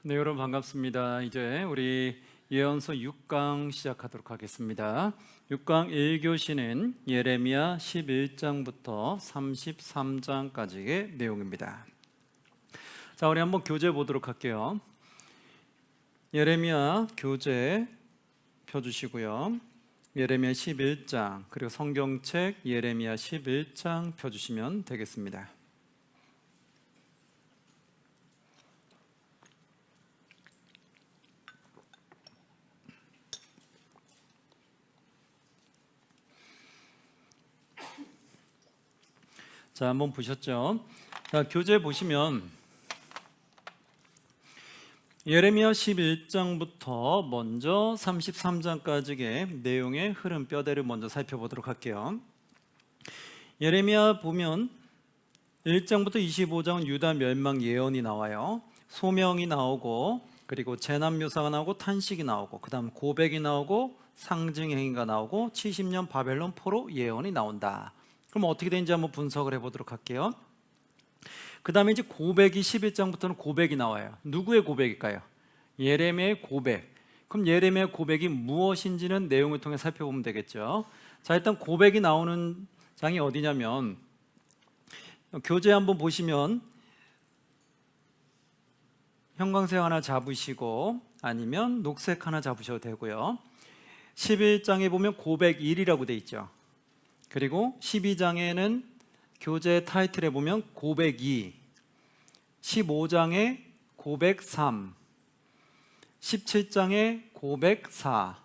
네, 여러분 반갑습니다. 이제 우리 예언서 6강 시작하도록 하겠습니다. 6강 1교시는 예레미야 11장부터 33장까지의 내용입니다. 자, 우리 한번 교재 보도록 할게요. 예레미야 교재 펴주시고요. 예레미야 11장 그리고 성경책 예레미야 11장 펴주시면 되겠습니다. 자, 한번 보셨죠? 자, 교재 보시면 예레미야 11장부터 먼저 33장까지의 내용의 흐름 뼈대를 먼저 살펴보도록 할게요. 예레미야 보면 1장부터 25장은 유다 멸망 예언이 나와요. 소명이 나오고 그리고 재난 묘사가 나오고 탄식이 나오고 그 다음 고백이 나오고 상징행위가 나오고 70년 바벨론 포로 예언이 나온다. 그럼 어떻게 되는지 한번 분석을 해보도록 할게요. 그 다음에 이제 고백이 11장부터는 고백이 나와요. 누구의 고백일까요? 예레미야의 고백. 그럼 예레미야의 고백이 무엇인지는 내용을 통해 살펴보면 되겠죠. 자, 일단 고백이 나오는 장이 어디냐면 교재 한번 보시면 형광색 하나 잡으시고 아니면 녹색 하나 잡으셔도 되고요. 11장에 보면 고백 1이라고 되어 있죠. 그리고 12장에는 교재 타이틀에 보면 고백 2, 15장에 고백 3, 17장에 고백 4,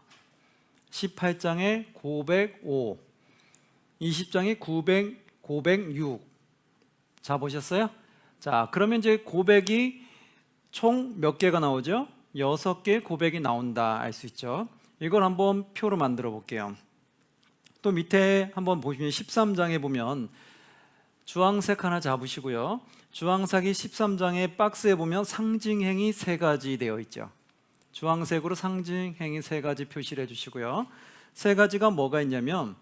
18장에 고백 5, 20장에 고백 6. 자, 보셨어요? 자, 그러면 이제 고백이 총 몇 개가 나오죠? 6개 고백이 나온다 알 수 있죠. 이걸 한번 표로 만들어 볼게요. 또 밑에 한번 보시면 13장에 보면 주황색 하나 잡으시고요. 주황색이 13장의 박스에 보면 상징행위 3가지 되어 있죠. 주황색으로 상징행위 3가지 표시를 해주시고요. 3가지가 뭐가 있냐면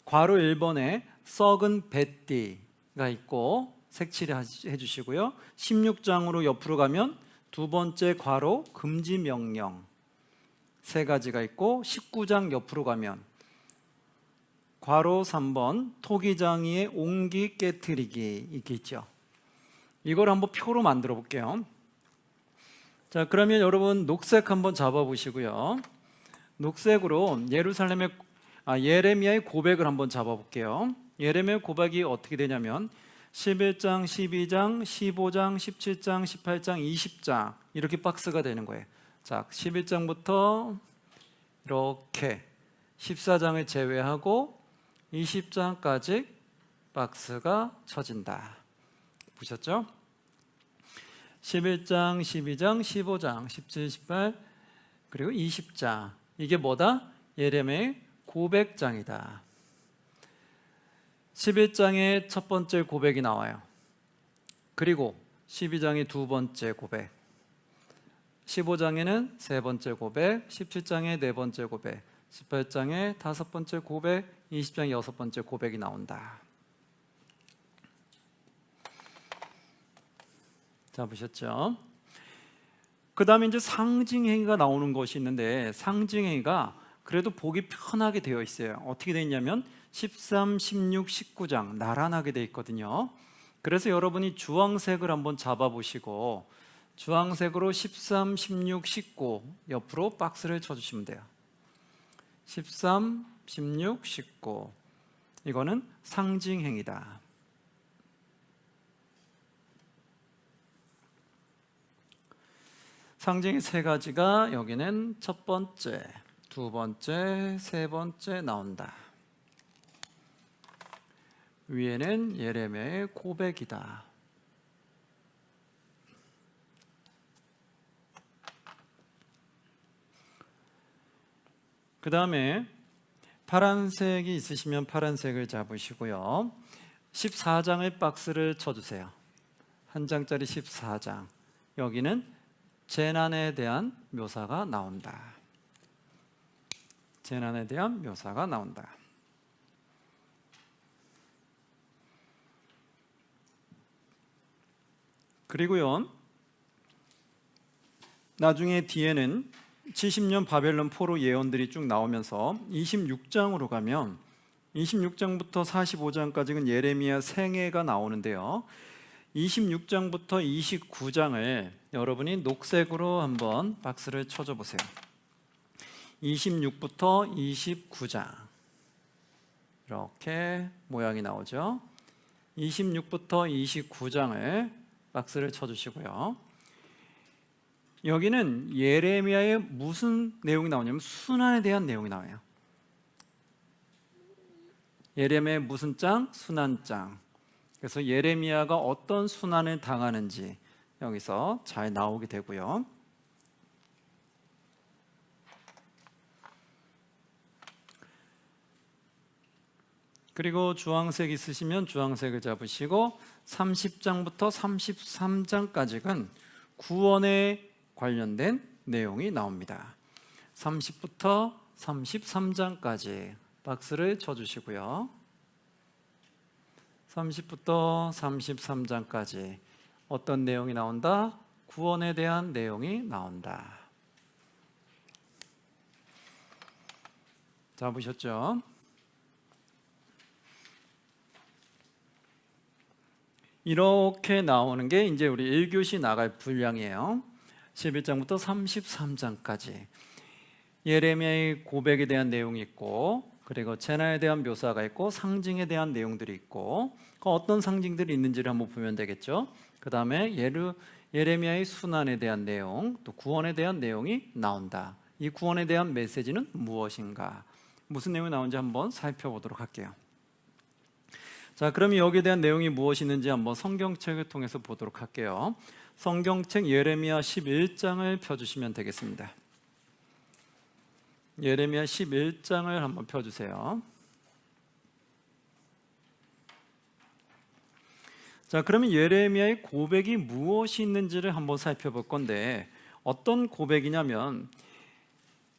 괄호 1번에 썩은 뱃띠가 있고 색칠을 해주시고요. 16장으로 옆으로 가면 두 번째 괄호 금지 명령 3가지가 있고 19장 옆으로 가면 괄호 3번 토기장이의 옹기 깨트리기 이렇게 있죠. 이걸 한번 표로 만들어 볼게요. 자, 그러면 여러분 녹색 한번 잡아 보시고요. 녹색으로 예레미야의 고백을 한번 잡아 볼게요. 예레미야의 고백이 어떻게 되냐면 11장, 12장, 15장, 17장, 18장, 20장 이렇게 박스가 되는 거예요. 자, 11장부터 이렇게 14장을 제외하고 20장까지 박스가 쳐진다. 보셨죠? 11장, 12장, 15장, 17, 18 그리고 20장 이게 뭐다? 예레미야의 고백장이다. 11장에 첫 번째 고백이 나와요. 그리고 12장에 두 번째 고백, 15장에는 세 번째 고백, 17장에 네 번째 고백, 18장에 다섯 번째 고백, 20장에 여섯 번째 고백이 나온다. 자, 보셨죠? 그 다음에 이제 상징행위가 나오는 것이 있는데 상징행위가 그래도 보기 편하게 되어 있어요. 어떻게 되어 있냐면 13, 16, 19장 나란하게 되어 있거든요. 그래서 여러분이 주황색을 한번 잡아보시고 주황색으로 13, 16, 19 옆으로 박스를 쳐주시면 돼요. 13, 16, 19 이거는 상징행위다. 상징이 3가지가 여기는 첫 번째, 두 번째, 세 번째 나온다. 위에는 예레미야의 고백이다. 그 다음에 파란색이 있으시면 파란색을 잡으시고요. 14장의 박스를 쳐주세요. 한 장짜리 14장. 여기는 재난에 대한 묘사가 나온다. 재난에 대한 묘사가 나온다. 그리고요 나중에 뒤에는 70년 바벨론 포로 예언들이 쭉 나오면서 26장으로 가면 26장부터 45장까지는 예레미야 생애가 나오는데요. 26장부터 29장을 여러분이 녹색으로 한번 박스를 쳐줘 보세요. 26부터 29장 이렇게 모양이 나오죠. 26부터 29장을 박스를 쳐주시고요. 여기는 예레미야의 무슨 내용이 나오냐면 순환에 대한 내용이 나와요. 예레미야의 무슨 장? 순환장. 그래서 예레미야가 어떤 순환을 당하는지 여기서 잘 나오게 되고요. 그리고 주황색 있으시면 주황색을 잡으시고 30장부터 33장까지는 구원에 관련된 내용이 나옵니다. 30부터 33장까지 박스를 쳐주시고요. 30부터 33장까지 어떤 내용이 나온다? 구원에 대한 내용이 나온다. 잡으셨죠? 이렇게 나오는 게 이제 우리 1교시 나갈 분량이에요. 11장부터 33장까지 예레미야의 고백에 대한 내용이 있고, 그리고 재난에 대한 묘사가 있고, 상징에 대한 내용들이 있고, 어떤 상징들이 있는지를 한번 보면 되겠죠. 그 다음에 예레미야의 순환에 대한 내용, 또 구원에 대한 내용이 나온다. 이 구원에 대한 메시지는 무엇인가, 무슨 내용이 나오는지 한번 살펴보도록 할게요. 자, 그러면 여기에 대한 내용이 무엇이 있는지 한번 성경책을 통해서 보도록 할게요. 성경책 예레미야 11장을 펴주시면 되겠습니다. 예레미야 11장을 한번 펴주세요. 자, 그러면 예레미야의 고백이 무엇이 있는지를 한번 살펴볼 건데, 어떤 고백이냐면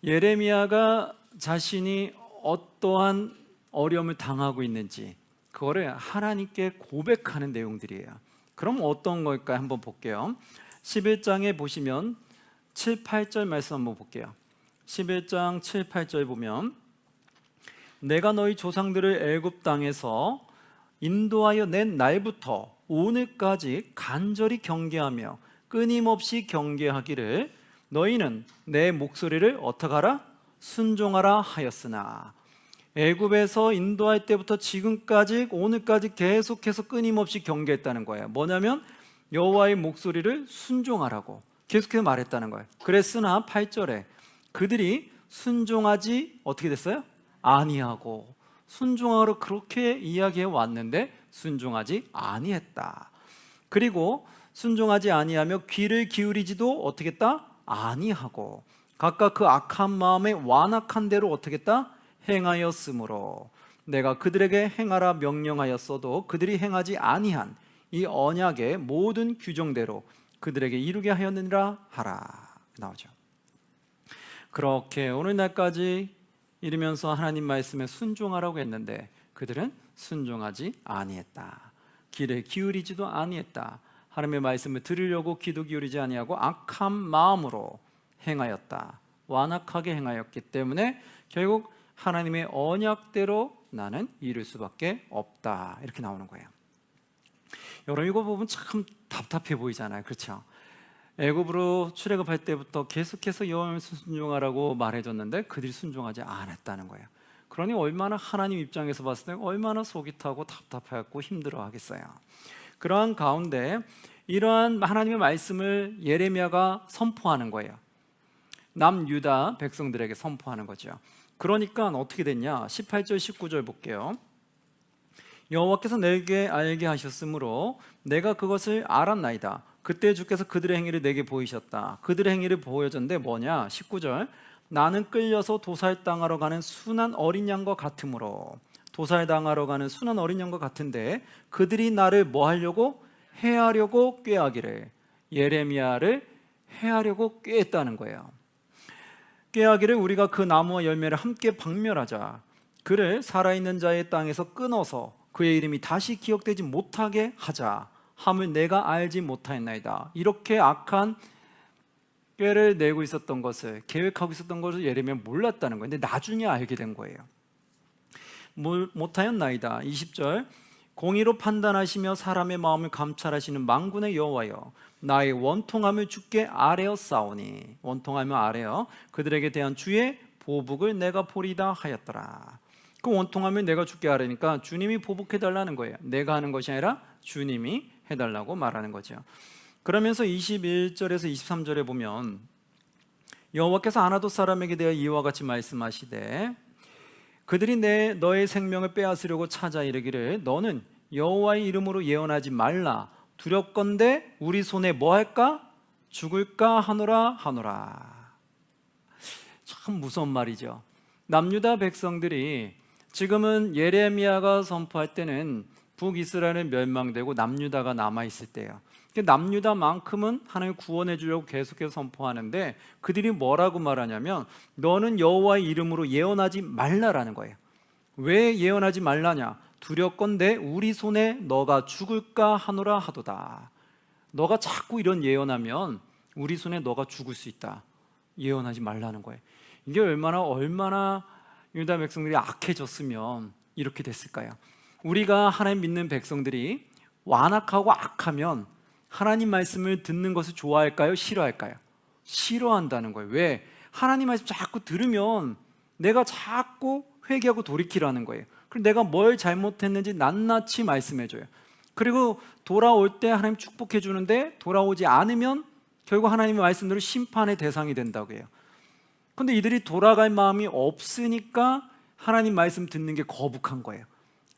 예레미야가 자신이 어떠한 어려움을 당하고 있는지 그거를 하나님께 고백하는 내용들이에요. 그럼 어떤 걸까 한번 볼게요. 11장에 보시면 7, 8절 말씀 한번 볼게요. 11장 7, 8절 보면 내가 너희 조상들을 애굽 땅에서 인도하여 낸 날부터 오늘까지 간절히 경계하며 끊임없이 경계하기를 너희는 내 목소리를 어떻게 하라? 순종하라 하였으나, 애굽에서 인도할 때부터 지금까지 오늘까지 계속해서 끊임없이 경계했다는 거예요. 뭐냐면 여호와의 목소리를 순종하라고 계속해서 말했다는 거예요. 그랬으나 8절에 그들이 순종하지 어떻게 됐어요? 아니하고, 순종하러 그렇게 이야기해 왔는데 순종하지 아니했다. 그리고 순종하지 아니하며 귀를 기울이지도 어떻게 했다? 아니하고, 각각 그 악한 마음에 완악한 대로 어떻게 했다? 행하였으므로 내가 그들에게 행하라 명령하였어도 그들이 행하지 아니한 이 언약의 모든 규정대로 그들에게 이루게 하였느니라 하라 나오죠. 그렇게 오늘날까지 이르면서 하나님 말씀에 순종하라고 했는데 그들은 순종하지 아니했다. 귀를 기울이지도 아니했다. 하나님의 말씀을 들으려고 귀도 기울이지 아니하고 악한 마음으로 행하였다. 완악하게 행하였기 때문에 결국 하나님의 언약대로 나는 이룰 수밖에 없다. 이렇게 나오는 거예요. 여러분 이거 보면 참 답답해 보이잖아요. 그렇죠? 애굽으로 출애굽할 때부터 계속해서 여호와를 순종하라고 말해줬는데 그들이 순종하지 않았다는 거예요. 그러니 얼마나 하나님 입장에서 봤을 때 얼마나 속이 타고 답답하고 힘들어하겠어요. 그러한 가운데 이러한 하나님의 말씀을 예레미야가 선포하는 거예요. 남유다 백성들에게 선포하는 거죠. 그러니까 어떻게 됐냐? 18절 19절 볼게요. 여호와께서 내게 알게 하셨으므로 내가 그것을 알았나이다. 그때 주께서 그들의 행위를 내게 보이셨다. 그들의 행위를 보여줬는데 뭐냐? 19절 나는 끌려서 도살당하러 가는 순한 어린 양과 같으므로, 도살당하러 가는 순한 어린 양과 같은데 그들이 나를 뭐 하려고? 해하려고 꾀하기를, 예레미야를 해하려고 꾀했다는 거예요. 꾀하기를 우리가 그 나무와 열매를 함께 박멸하자, 그를 살아있는 자의 땅에서 끊어서 그의 이름이 다시 기억되지 못하게 하자 함을 내가 알지 못하였나이다. 이렇게 악한 꾀를 내고 있었던 것을, 계획하고 있었던 것을 예레미야 몰랐다는 거예요. 근데 나중에 알게 된 거예요. 못하였나이다. 20절, 공의로 판단하시며 사람의 마음을 감찰하시는 만군의 여호와여, 나의 원통함을 주께 아뢰었사오니, 원통하며 아뢰어 그들에게 대한 주의 보복을 내가 보리다 하였더라. 그 원통함을 내가 주께 아뢰니까 주님이 보복해달라는 거예요. 내가 하는 것이 아니라 주님이 해달라고 말하는 거죠. 그러면서 21절에서 23절에 보면 여호와께서 아나돗 사람에게 대하여 이와 같이 말씀하시되, 그들이 너의 생명을 빼앗으려고 찾아 이르기를 너는 여호와의 이름으로 예언하지 말라. 두렵건대 우리 손에 뭐 할까? 죽을까 하노라. 참 무서운 말이죠. 남유다 백성들이 지금은 예레미야가 선포할 때는 북이스라엘은 멸망되고 남유다가 남아있을 때예요. 남유다만큼은 하나님이 구원해 주려고 계속해서 선포하는데 그들이 뭐라고 말하냐면 너는 여호와의 이름으로 예언하지 말라라는 거예요. 왜 예언하지 말라냐? 두렵건대 우리 손에 너가 죽을까 하노라 하도다. 너가 자꾸 이런 예언하면 우리 손에 너가 죽을 수 있다. 예언하지 말라는 거예요. 이게 얼마나 유다 백성들이 악해졌으면 이렇게 됐을까요? 우리가 하나님 믿는 백성들이 완악하고 악하면 하나님 말씀을 듣는 것을 좋아할까요? 싫어할까요? 싫어한다는 거예요. 왜? 하나님 말씀 자꾸 들으면 내가 자꾸 회개하고 돌이키라는 거예요. 그리고 내가 뭘 잘못했는지 낱낱이 말씀해줘요. 그리고 돌아올 때 하나님 축복해 주는데 돌아오지 않으면 결국 하나님의 말씀대로 심판의 대상이 된다고 해요. 근데 이들이 돌아갈 마음이 없으니까 하나님 말씀 듣는 게 거북한 거예요.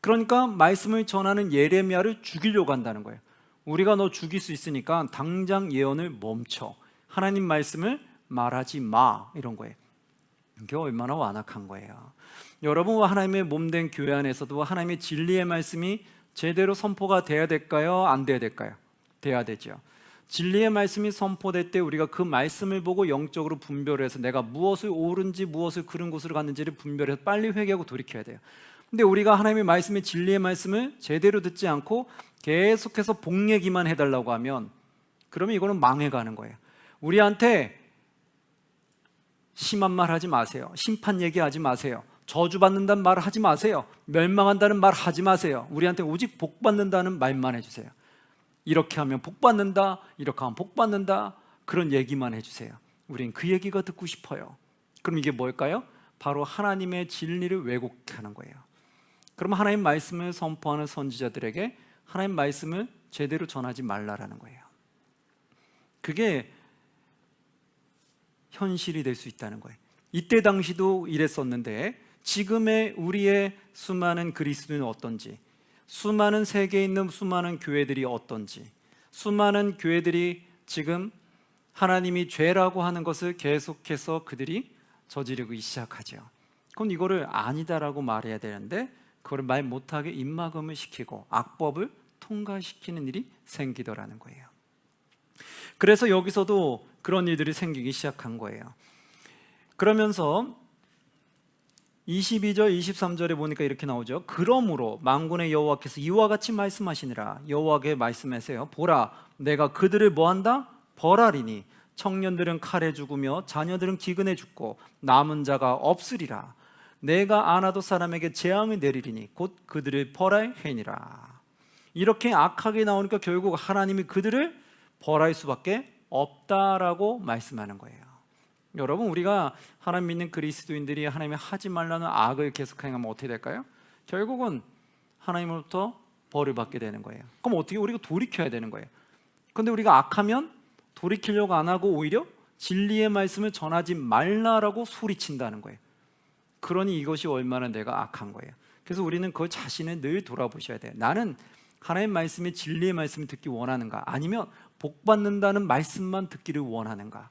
그러니까 말씀을 전하는 예레미야를 죽이려고 한다는 거예요. 우리가 너 죽일 수 있으니까 당장 예언을 멈춰. 하나님 말씀을 말하지 마. 이런 거예요. 이게 얼마나 완악한 거예요. 여러분과 하나님의 몸된 교회 안에서도 하나님의 진리의 말씀이 제대로 선포가 돼야 될까요? 안 돼야 될까요? 돼야 되죠. 진리의 말씀이 선포될 때 우리가 그 말씀을 보고 영적으로 분별해서 내가 무엇을 옳은지 무엇을 그른 곳으로 갔는지를 분별해서 빨리 회개하고 돌이켜야 돼요. 근데 우리가 하나님의 말씀의 진리의 말씀을 제대로 듣지 않고 계속해서 복 얘기만 해달라고 하면 그러면 이거는 망해가는 거예요. 우리한테 심한 말 하지 마세요. 심판 얘기하지 마세요. 저주받는다는 말 하지 마세요. 멸망한다는 말 하지 마세요. 우리한테 오직 복받는다는 말만 해주세요. 이렇게 하면 복받는다, 이렇게 하면 복받는다, 그런 얘기만 해주세요. 우린 그 얘기가 듣고 싶어요. 그럼 이게 뭘까요? 바로 하나님의 진리를 왜곡하는 거예요. 그럼 하나님 말씀을 선포하는 선지자들에게 하나님 말씀을 제대로 전하지 말라라는 거예요. 그게 현실이 될 수 있다는 거예요. 이때 당시도 이랬었는데 지금의 우리의 수많은 그리스도인은 어떤지, 수많은 세계에 있는 수많은 교회들이 어떤지, 수많은 교회들이 지금 하나님이 죄라고 하는 것을 계속해서 그들이 저지르기 시작하죠. 그럼 이거를 아니다라고 말해야 되는데 그걸 말 못하게 입막음을 시키고 악법을 통과시키는 일이 생기더라는 거예요. 그래서 여기서도 그런 일들이 생기기 시작한 거예요. 그러면서 22절, 23절에 보니까 이렇게 나오죠. 그러므로 만군의 여호와께서 이와 같이 말씀하시니라. 여호와께 말씀하세요. 보라, 내가 그들을 뭐한다? 벌하리니 청년들은 칼에 죽으며 자녀들은 기근에 죽고 남은 자가 없으리라. 내가 아나돗 사람에게 재앙을 내리리니 곧 그들을 벌할 해니라. 이렇게 악하게 나오니까 결국 하나님이 그들을 벌할 수밖에 없다라고 말씀하는 거예요. 여러분, 우리가 하나님 믿는 그리스도인들이 하나님이 하지 말라는 악을 계속 행하면 어떻게 될까요? 결국은 하나님으로부터 벌을 받게 되는 거예요. 그럼 어떻게? 우리가 돌이켜야 되는 거예요. 그런데 우리가 악하면 돌이키려고 안 하고 오히려 진리의 말씀을 전하지 말라라고 소리친다는 거예요. 그러니 이것이 얼마나 내가 악한 거예요. 그래서 우리는 그 자신을 늘 돌아보셔야 돼요. 나는 하나님 말씀의 진리의 말씀을 듣기 원하는가? 아니면 복받는다는 말씀만 듣기를 원하는가?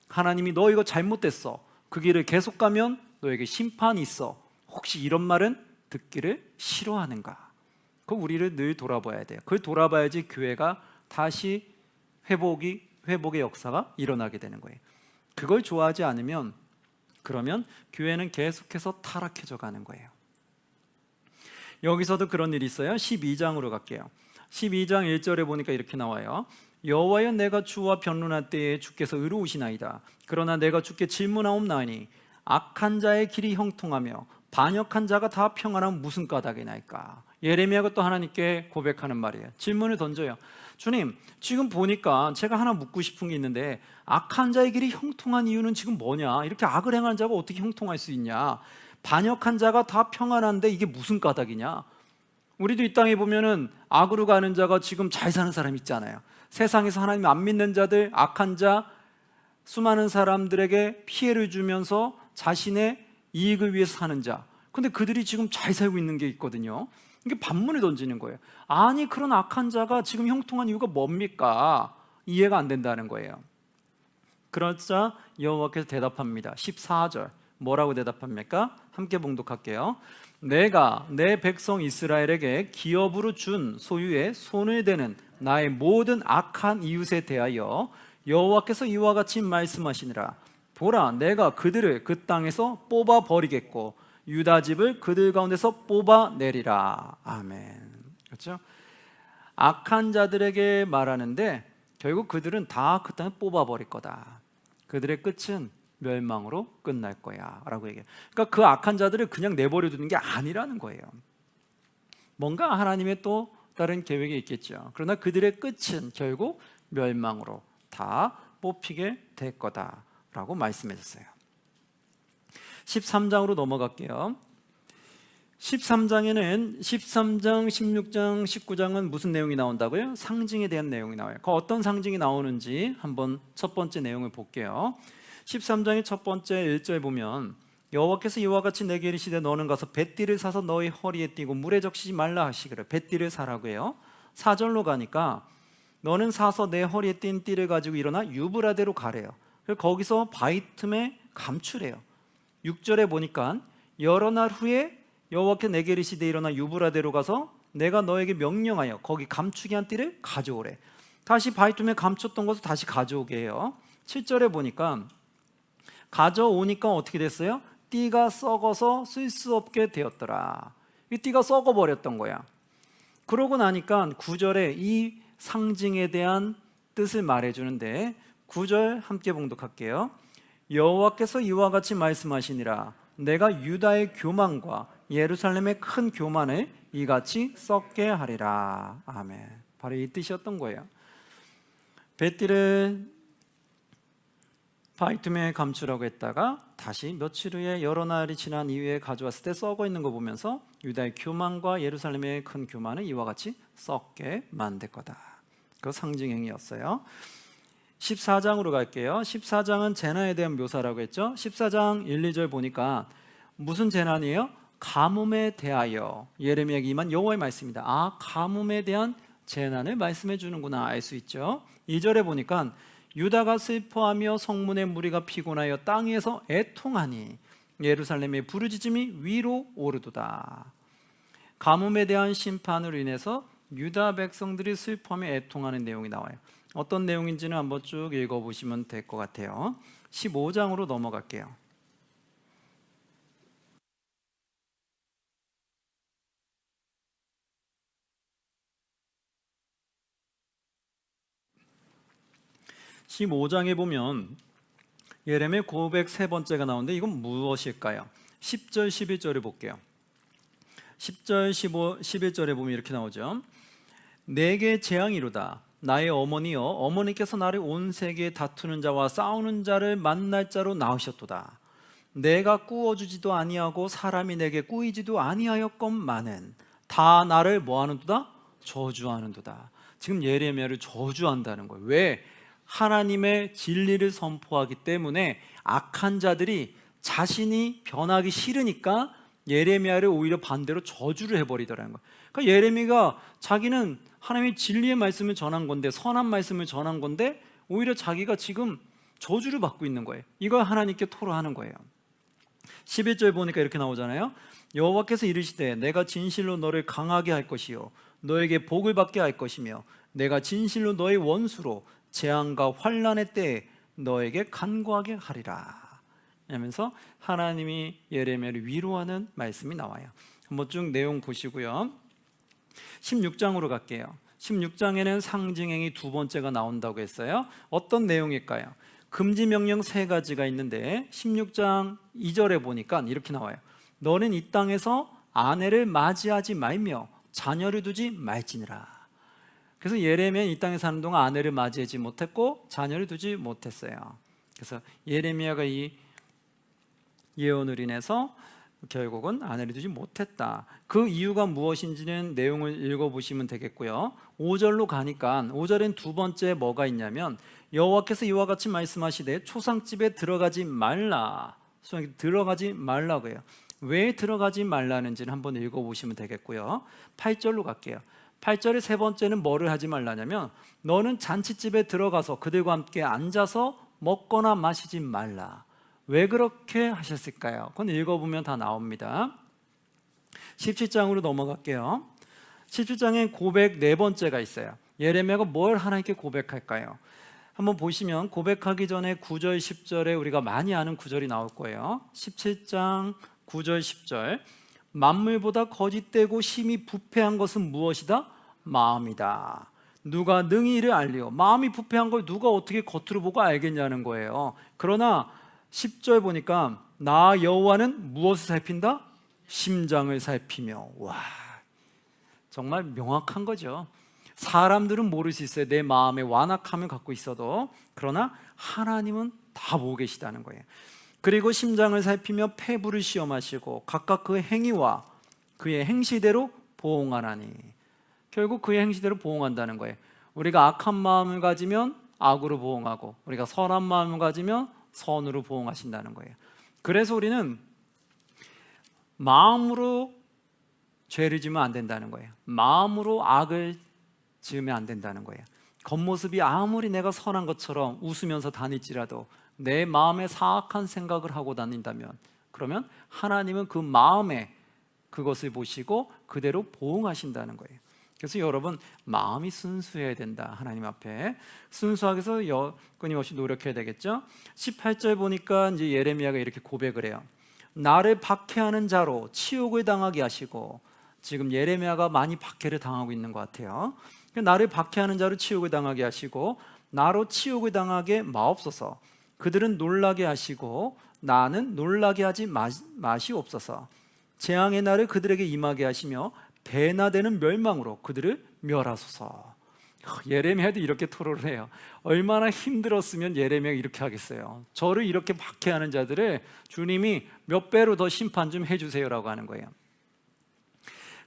하나님이 너 이거 잘못됐어, 그 길을 계속 가면 너에게 심판이 있어, 혹시 이런 말은 듣기를 싫어하는가? 그 우리를 늘 돌아봐야 돼요. 그걸 돌아봐야지 교회가 다시 회복의 역사가 일어나게 되는 거예요. 그걸 좋아하지 않으면 그러면 교회는 계속해서 타락해져 가는 거예요. 여기서도 그런 일이 있어요. 12장으로 갈게요. 12장 1절에 보니까 이렇게 나와요. 여호와여 내가 주와 변론할 때에 주께서 의로우시나이다. 그러나 내가 주께 질문하옵나니 악한 자의 길이 형통하며 반역한 자가 다 평안하면 무슨 까닭이나이까. 예레미야가 또 하나님께 고백하는 말이에요. 질문을 던져요. 주님, 지금 보니까 제가 하나 묻고 싶은 게 있는데 악한 자의 길이 형통한 이유는 지금 뭐냐? 이렇게 악을 행하는 자가 어떻게 형통할 수 있냐? 반역한 자가 다 평안한데 이게 무슨 까닭이냐? 우리도 이 땅에 보면은 악으로 가는 자가 지금 잘 사는 사람 있잖아요. 세상에서 하나님 안 믿는 자들, 악한 자, 수많은 사람들에게 피해를 주면서 자신의 이익을 위해서 사는 자. 근데 그들이 지금 잘 살고 있는 게 있거든요. 이게 반문을 던지는 거예요. 아니, 그런 악한 자가 지금 형통한 이유가 뭡니까? 이해가 안 된다는 거예요. 그러자 여호와께서 대답합니다. 14절 뭐라고 대답합니까? 함께 봉독할게요. 내가 내 백성 이스라엘에게 기업으로 준 소유에 손을 대는 나의 모든 악한 이웃에 대하여 여호와께서 이와 같이 말씀하시니라. 보라, 내가 그들을 그 땅에서 뽑아 버리겠고 유다 집을 그들 가운데서 뽑아내리라. 아멘. 그렇죠? 악한 자들에게 말하는데 결국 그들은 다 그 땅에 뽑아 버릴 거다. 그들의 끝은 멸망으로 끝날 거야 라고 얘기해요. 그러니까 그 악한 자들을 그냥 내버려 두는 게 아니라는 거예요. 뭔가 하나님의 또 다른 계획이 있겠죠. 그러나 그들의 끝은 결국 멸망으로 다 뽑히게 될 거다라고 말씀하셨어요. 13장으로 넘어갈게요. 13장에는 13장, 16장, 19장은 무슨 내용이 나온다고요? 상징에 대한 내용이 나와요. 그 어떤 상징이 나오는지 한번 첫 번째 내용을 볼게요. 13장의 첫 번째 1절 보면 여호와께서 이와 같이 내게 이르시되 너는 가서 뱃띠를 사서 너희 허리에 띠고 물에 적시지 말라 하시기를. 뱃띠를 사라고 해요. 4절로 가니까 너는 사서 내 허리에 띈 띠를 가지고 일어나 유브라데로 가래요. 거기서 바위 틈에 감추래요. 6절에 보니까 여러 날 후에 여호와께서 내게 이르시되 일어나 유브라데로 가서 내가 너에게 명령하여 거기 감추게 한 띠를 가져오래. 다시 바위 틈에 감췄던 것을 다시 가져오게 해요. 7절에 보니까 가져오니까 어떻게 됐어요? 띠가 썩어서 쓸 수 없게 되었더라. 이 띠가 썩어버렸던 거야. 그러고 나니까 9절에 이 상징에 대한 뜻을 말해주는데 9절 함께 봉독할게요. 여호와께서 이와 같이 말씀하시니라. 내가 유다의 교만과 예루살렘의 큰 교만을 이같이 썩게 하리라. 아멘. 바로 이 뜻이었던 거예요. 뱃띠를 바위 틈에 감추라고 했다가 다시 며칠 후에 여러 날이 지난 이후에 가져왔을 때 썩어 있는 거 보면서 유다의 교만과 예루살렘의 큰 교만을 이와 같이 썩게 만들 거다. 그 상징행위였어요. 14장으로 갈게요. 14장은 재난에 대한 묘사라고 했죠. 14장 1, 2절 보니까 무슨 재난이에요? 가뭄에 대하여 예레미야에게 임한 여호와의 말씀입니다. 아, 가뭄에 대한 재난을 말씀해 주는구나 알 수 있죠. 2절에 보니까 유다가 슬퍼하며 성문의 무리가 피곤하여 땅에서 애통하니 예루살렘의 부르짖음이 위로 오르도다. 가뭄에 대한 심판으로 인해서 유다 백성들이 슬퍼하며 애통하는 내용이 나와요. 어떤 내용인지는 한번 쭉 읽어보시면 될 것 같아요. 15장으로 넘어갈게요. (15장에) 보면 예레미야 고백 세 번째가 나오는데 이건 무엇일까요? 10절 11절을 볼게요. 10절 15, 11절에 보면 이렇게 나오죠. 내게 재앙이로다. 나의 어머니여, 어머니께서 나를 온 세계에 다투는 자와 싸우는 자를 만날 자로 낳으셨도다. 내가 꾸어주지도 아니하고 사람이 내게 꾸이지도 아니하였건만은 다 나를 뭐하는도다? 저주하는도다. 지금 예레미야를 저주한다는 거예요. 왜? 하나님의 진리를 선포하기 때문에 악한 자들이 자신이 변하기 싫으니까 예레미야를 오히려 반대로 저주를 해버리더라는 거예요. 그러니까 예레미야가 자기는 하나님의 진리의 말씀을 전한 건데, 선한 말씀을 전한 건데 오히려 자기가 지금 저주를 받고 있는 거예요. 이걸 하나님께 토로하는 거예요. 11절 보니까 이렇게 나오잖아요. 여호와께서 이르시되 내가 진실로 너를 강하게 할 것이요 너에게 복을 받게 할 것이며 내가 진실로 너의 원수로 재앙과 환난의 때에 너에게 간구하게 하리라 하면서 하나님이 예레미야를 위로하는 말씀이 나와요. 한번 쭉 내용 보시고요. 16장으로 갈게요. 16장에는 상징행위 두 번째가 나온다고 했어요. 어떤 내용일까요? 금지 명령 세 가지가 있는데 16장 2절에 보니까 이렇게 나와요. 너는 이 땅에서 아내를 맞이하지 말며 자녀를 두지 말지니라. 그래서 예레미야는 이 땅에 사는 동안 아내를 맞이하지 못했고 자녀를 두지 못했어요. 그래서 예레미야가 이 예언을 인해서 결국은 아내를 두지 못했다. 그 이유가 무엇인지는 내용을 읽어보시면 되겠고요. 5절로 가니까 5절엔 두 번째 뭐가 있냐면 여호와께서 이와 같이 말씀하시되 초상집에 들어가지 말라. 들어가지 말라고 해요. 왜 들어가지 말라는지는 한번 읽어보시면 되겠고요. 8절로 갈게요. 8절의 세 번째는 뭐를 하지 말라냐면 너는 잔치집에 들어가서 그들과 함께 앉아서 먹거나 마시지 말라. 왜 그렇게 하셨을까요? 그건 읽어보면 다 나옵니다. 17장으로 넘어갈게요. 17장에 고백 네 번째가 있어요. 예레미야가 뭘 하나님께 고백할까요? 한번 보시면 고백하기 전에 9절 10절에 우리가 많이 아는 구절이 나올 거예요. 17장 9절 10절 만물보다 거짓되고 심히 부패한 것은 무엇이다? 마음이다. 누가 능히 이를 알리오. 마음이 부패한 걸 누가 어떻게 겉으로 보고 알겠냐는 거예요. 그러나 10절 보니까 나 여호와는 무엇을 살핀다? 심장을 살피며. 와, 정말 명확한 거죠. 사람들은 모를 수 있어요. 내 마음에 완악함을 갖고 있어도. 그러나 하나님은 다 보고 계시다는 거예요. 그리고 심장을 살피며 폐부를 시험하시고 각각 그의 행위와 그의 행시대로 보응하나니. 결국 그의 행시대로 보응한다는 거예요. 우리가 악한 마음을 가지면 악으로 보응하고 우리가 선한 마음을 가지면 선으로 보응하신다는 거예요. 그래서 우리는 마음으로 죄를 지으면 안 된다는 거예요. 마음으로 악을 지으면 안 된다는 거예요. 겉모습이 아무리 내가 선한 것처럼 웃으면서 다닐지라도 내 마음에 사악한 생각을 하고 다닌다면 그러면 하나님은 그 마음에 그것을 보시고 그대로 보응하신다는 거예요. 그래서 여러분 마음이 순수해야 된다. 하나님 앞에 순수하게 해서 끊임없이 노력해야 되겠죠. 18절 보니까 이제 예레미야가 이렇게 고백을 해요. 나를 박해하는 자로 치욕을 당하게 하시고, 지금 예레미야가 많이 박해를 당하고 있는 것 같아요. 나를 박해하는 자로 치욕을 당하게 하시고 나로 치욕을 당하게 마옵소서. 그들은 놀라게 하시고 나는 놀라게 하지 마시옵소서. 재앙의 날을 그들에게 임하게 하시며 대나되는 멸망으로 그들을 멸하소서. 예레미야도 이렇게 토로를 해요. 얼마나 힘들었으면 예레미야가 이렇게 하겠어요. 저를 이렇게 박해하는 자들을 주님이 몇 배로 더 심판 좀 해주세요라고 하는 거예요.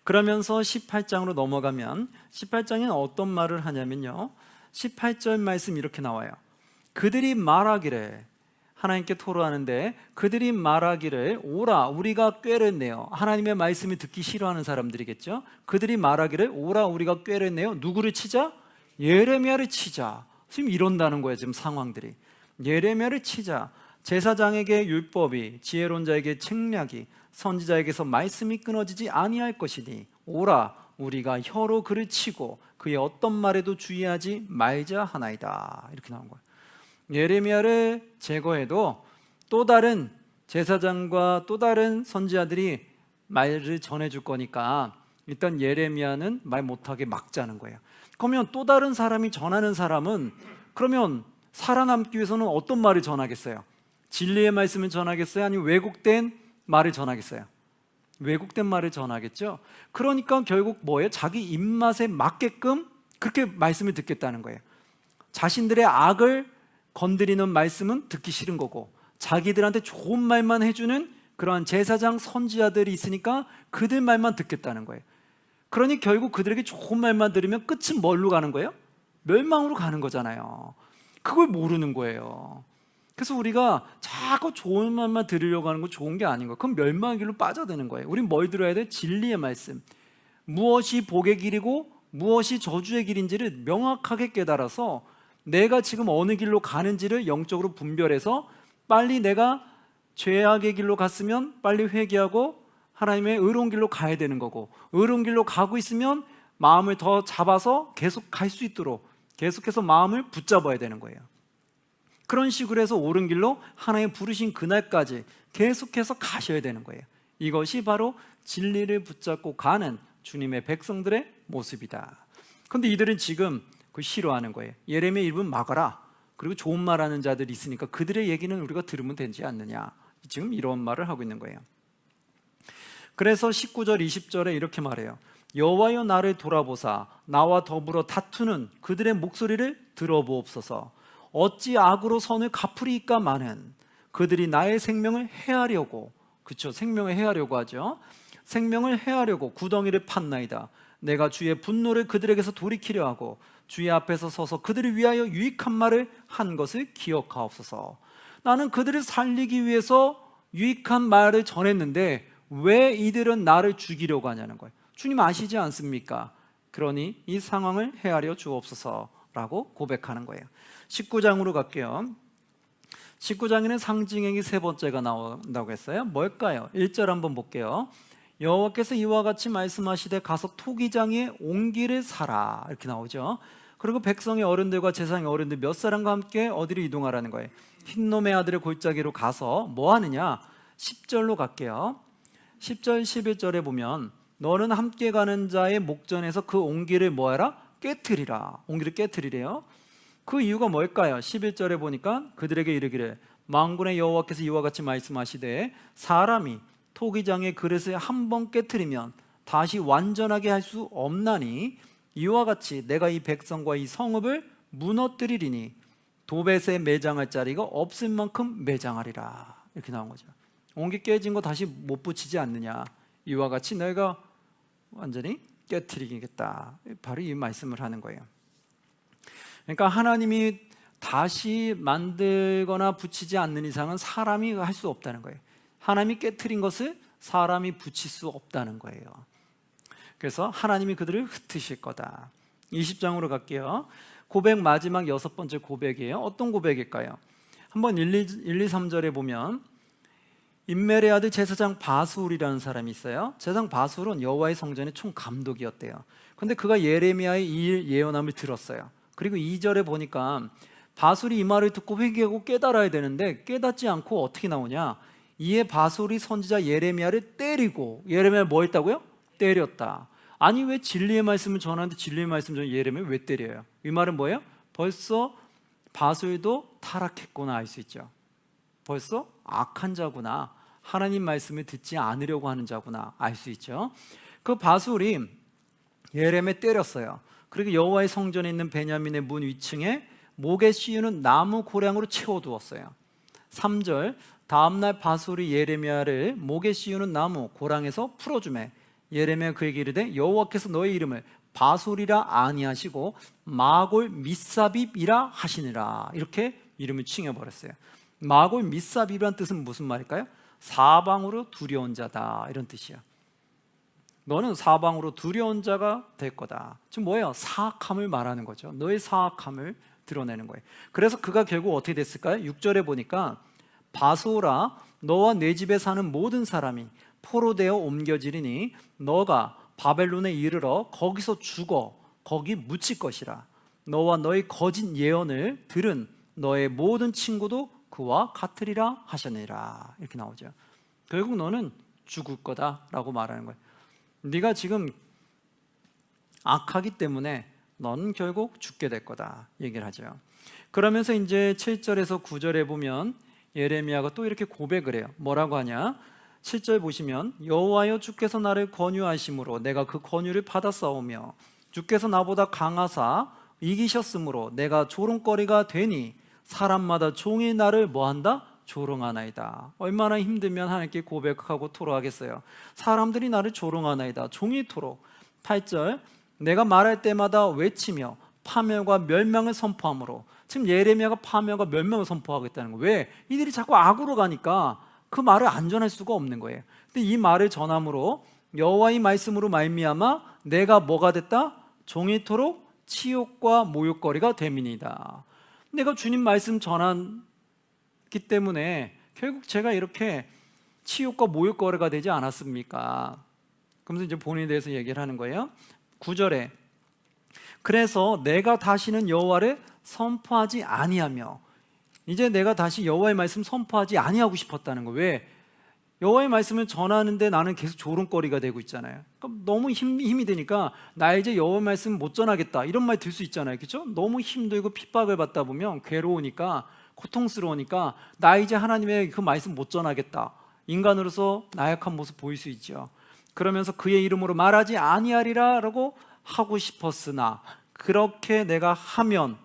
그러면서 18장으로 넘어가면 18장에는 어떤 말을 하냐면요, 18절 말씀 이렇게 나와요. 그들이 말하기를, 하나님께 토로하는데 그들이 말하기를 오라 우리가 꾀를 내어. 하나님의 말씀을 듣기 싫어하는 사람들이겠죠. 그들이 말하기를 오라 우리가 꾀를 내어 누구를 치자? 예레미야를 치자. 지금 이런다는 거예요. 지금 상황들이 예레미야를 치자. 제사장에게 율법이, 지혜론자에게 책략이, 선지자에게서 말씀이 끊어지지 아니할 것이니 오라 우리가 혀로 그를 치고 그의 어떤 말에도 주의하지 말자 하나이다. 이렇게 나온 거예요. 예레미야를 제거해도 또 다른 제사장과 또 다른 선지자들이 말을 전해줄 거니까 일단 예레미야는 말 못하게 막자는 거예요. 그러면 또 다른 사람이 전하는 사람은 그러면 살아남기 위해서는 어떤 말을 전하겠어요? 진리의 말씀을 전하겠어요? 아니면 왜곡된 말을 전하겠어요? 왜곡된 말을 전하겠죠. 그러니까 결국 뭐예요? 자기 입맛에 맞게끔 그렇게 말씀을 듣겠다는 거예요. 자신들의 악을 건드리는 말씀은 듣기 싫은 거고, 자기들한테 좋은 말만 해주는 그러한 제사장 선지자들이 있으니까 그들 말만 듣겠다는 거예요. 그러니 결국 그들에게 좋은 말만 들으면 끝은 뭘로 가는 거예요? 멸망으로 가는 거잖아요. 그걸 모르는 거예요. 그래서 우리가 자꾸 좋은 말만 들으려고 하는 건 좋은 게 아닌 거예요. 그럼 멸망의 길로 빠져드는 거예요. 우린 뭘 들어야 돼? 진리의 말씀. 무엇이 복의 길이고 무엇이 저주의 길인지를 명확하게 깨달아서 내가 지금 어느 길로 가는지를 영적으로 분별해서 빨리 내가 죄악의 길로 갔으면 빨리 회개하고 하나님의 의로운 길로 가야 되는 거고, 의로운 길로 가고 있으면 마음을 더 잡아서 계속 갈 수 있도록 계속해서 마음을 붙잡아야 되는 거예요. 그런 식으로 해서 옳은 길로 하나님 부르신 그날까지 계속해서 가셔야 되는 거예요. 이것이 바로 진리를 붙잡고 가는 주님의 백성들의 모습이다. 근데 이들은 지금 그 싫어하는 거예요. 예레미야 이름은 막아라. 그리고 좋은 말하는 자들이 있으니까 그들의 얘기는 우리가 들으면 되지 않느냐. 지금 이런 말을 하고 있는 거예요. 그래서 19절 20절에 이렇게 말해요. 여호와여 나를 돌아보사 나와 더불어 다투는 그들의 목소리를 들어보옵소서. 어찌 악으로 선을 갚으리이까 마는 그들이 나의 생명을 해하려고, 그렇죠, 생명을 해하려고 하죠. 생명을 해하려고 구덩이를 팠나이다. 내가 주의 분노를 그들에게서 돌이키려 하고 주의 앞에서 서서 그들을 위하여 유익한 말을 한 것을 기억하옵소서. 나는 그들을 살리기 위해서 유익한 말을 전했는데 왜 이들은 나를 죽이려고 하냐는 거예요. 주님 아시지 않습니까? 그러니 이 상황을 헤아려 주옵소서라고 고백하는 거예요. 19장으로 갈게요. 19장에는 상징행위 세 번째가 나온다고 했어요. 뭘까요? 1절 한번 볼게요. 여호와께서 이와 같이 말씀하시되 가서 토기장의 옹기를 사라, 이렇게 나오죠. 그리고 백성의 어른들과 제사장의 어른들 몇 사람과 함께 어디로 이동하라는 거예요? 흰놈의 아들의 골짜기로 가서 뭐 하느냐? 10절로 갈게요. 10절 11절에 보면 너는 함께 가는 자의 목전에서 그 옹기를 뭐하라? 깨트리라. 옹기를 깨트리래요. 그 이유가 뭘까요? 11절에 보니까 그들에게 이르기를 만군의 여호와께서 이와 같이 말씀하시되 사람이 토기장의 그릇을 한 번 깨트리면 다시 완전하게 할 수 없나니 이와 같이 내가 이 백성과 이 성읍을 무너뜨리리니 도벳에 매장할 자리가 없을 만큼 매장하리라. 이렇게 나온 거죠. 옹기 깨진 거 다시 못 붙이지 않느냐. 이와 같이 내가 완전히 깨트리겠다. 바로 이 말씀을 하는 거예요. 그러니까 하나님이 다시 만들거나 붙이지 않는 이상은 사람이 할 수 없다는 거예요. 하나님이 깨트린 것을 사람이 붙일 수 없다는 거예요. 그래서 하나님이 그들을 흩으실 거다. 20장으로 갈게요. 고백 마지막 6번째 고백이에요. 어떤 고백일까요? 한번 1, 2, 3절에 보면 임멜의 아들 제사장 바술이라는 사람이 있어요. 제사장 바술은 여호와의 성전의 총감독이었대요. 그런데 그가 예레미야의 이 예언함을 들었어요. 그리고 2절에 보니까 바술이 이 말을 듣고 회개하고 깨달아야 되는데 깨닫지 않고 어떻게 나오냐? 이에 바술이 선지자 예레미야를 때리고, 예레미야를 뭐 했다고요? 때렸다. 아니 왜 진리의 말씀을 전하는데 진리의 말씀 전에 예레미야를 왜 때려요? 이 말은 뭐예요? 벌써 바술도 타락했구나 알 수 있죠. 벌써 악한 자구나, 하나님 말씀을 듣지 않으려고 하는 자구나 알 수 있죠. 그 바술이 예레미야를 때렸어요. 그리고 여호와의 성전에 있는 베냐민의 문 위층에 목에 씌우는 나무 고량으로 채워두었어요. 3절 다음날 바술이 예레미야를 목에 씌우는 나무 고랑에서 풀어주매 예레미야 그에게 이르되 여호와께서 너의 이름을 바술이라 아니하시고 마골 미사빕이라 하시니라. 이렇게 이름을 칭해버렸어요. 마골 미사빕이란 뜻은 무슨 말일까요? 사방으로 두려운 자다, 이런 뜻이야. 너는 사방으로 두려운 자가 될 거다. 지금 뭐예요? 사악함을 말하는 거죠. 너의 사악함을 드러내는 거예요. 그래서 그가 결국 어떻게 됐을까요? 6절에 보니까 바소라 너와 내 집에 사는 모든 사람이 포로되어 옮겨지리니 너가 바벨론에 이르러 거기서 죽어 거기 묻힐 것이라. 너와 너의 거짓 예언을 들은 너의 모든 친구도 그와 같으리라 하셨느니라. 이렇게 나오죠. 결국 너는 죽을 거다라고 말하는 거예요. 네가 지금 악하기 때문에 너는 결국 죽게 될 거다 얘기를 하죠. 그러면서 이제 7절에서 9절에 보면 예레미야가 또 이렇게 고백을 해요. 뭐라고 하냐? 7절 보시면 여호와여 주께서 나를 권유하심으로 내가 그 권유를 받았사오며 주께서 나보다 강하사 이기셨으므로 내가 조롱거리가 되니 사람마다 종이 나를 뭐한다? 조롱하나이다. 얼마나 힘들면 하나님께 고백하고 토로하겠어요. 사람들이 나를 조롱하나이다. 종이토록. 8절 내가 말할 때마다 외치며 파멸과 멸망을 선포하므로. 지금 예레미야가 파멸과 멸망을 선포하겠다는 거예요. 왜? 이들이 자꾸 악으로 가니까 그 말을 안 전할 수가 없는 거예요. 근데 이 말을 전함으로 여호와의 말씀으로 말미암아 내가 뭐가 됐다? 종이토록 치욕과 모욕거리가 됨이니이다. 내가 주님 말씀 전하기 때문에 결국 제가 이렇게 치욕과 모욕거리가 되지 않았습니까? 그러면서 이제 본인에 대해서 얘기를 하는 거예요. 9절에 그래서 내가 다시는 여호와를 선포하지 아니하며, 이제 내가 다시 여호와의 말씀 선포하지 아니하고 싶었다는 거. 왜? 여호와의 말씀을 전하는데 나는 계속 조롱거리가 되고 있잖아요. 그럼 너무 힘이 드니까 나 이제 여호와의 말씀 못 전하겠다 이런 말 들 수 있잖아요. 그렇죠? 너무 힘들고 핍박을 받다 보면 괴로우니까 고통스러우니까 나 이제 하나님의 그 말씀 못 전하겠다. 인간으로서 나약한 모습 보일 수 있죠. 그러면서 그의 이름으로 말하지 아니하리라 라고 하고 싶었으나 그렇게 내가 하면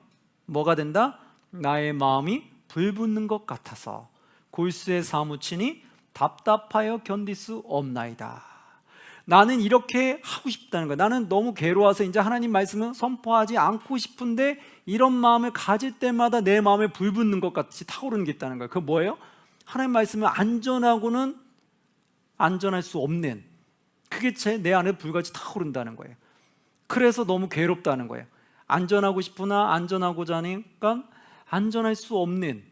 뭐가 된다? 나의 마음이 불붙는 것 같아서 골수에 사무치니 답답하여 견딜 수 없나이다. 나는 이렇게 하고 싶다는 거야. 나는 너무 괴로워서 이제 하나님 말씀은 선포하지 않고 싶은데 이런 마음을 가질 때마다 내 마음에 불붙는 것 같이 타오르는 게 있다는 거예요. 그거 뭐예요? 하나님 말씀은 안전하고는 안전할 수 없는, 그게 내 안에 불같이 타오른다는 거예요. 그래서 너무 괴롭다는 거예요. 안전하고 싶으나 안전하고자 하니까 안전할 수 없는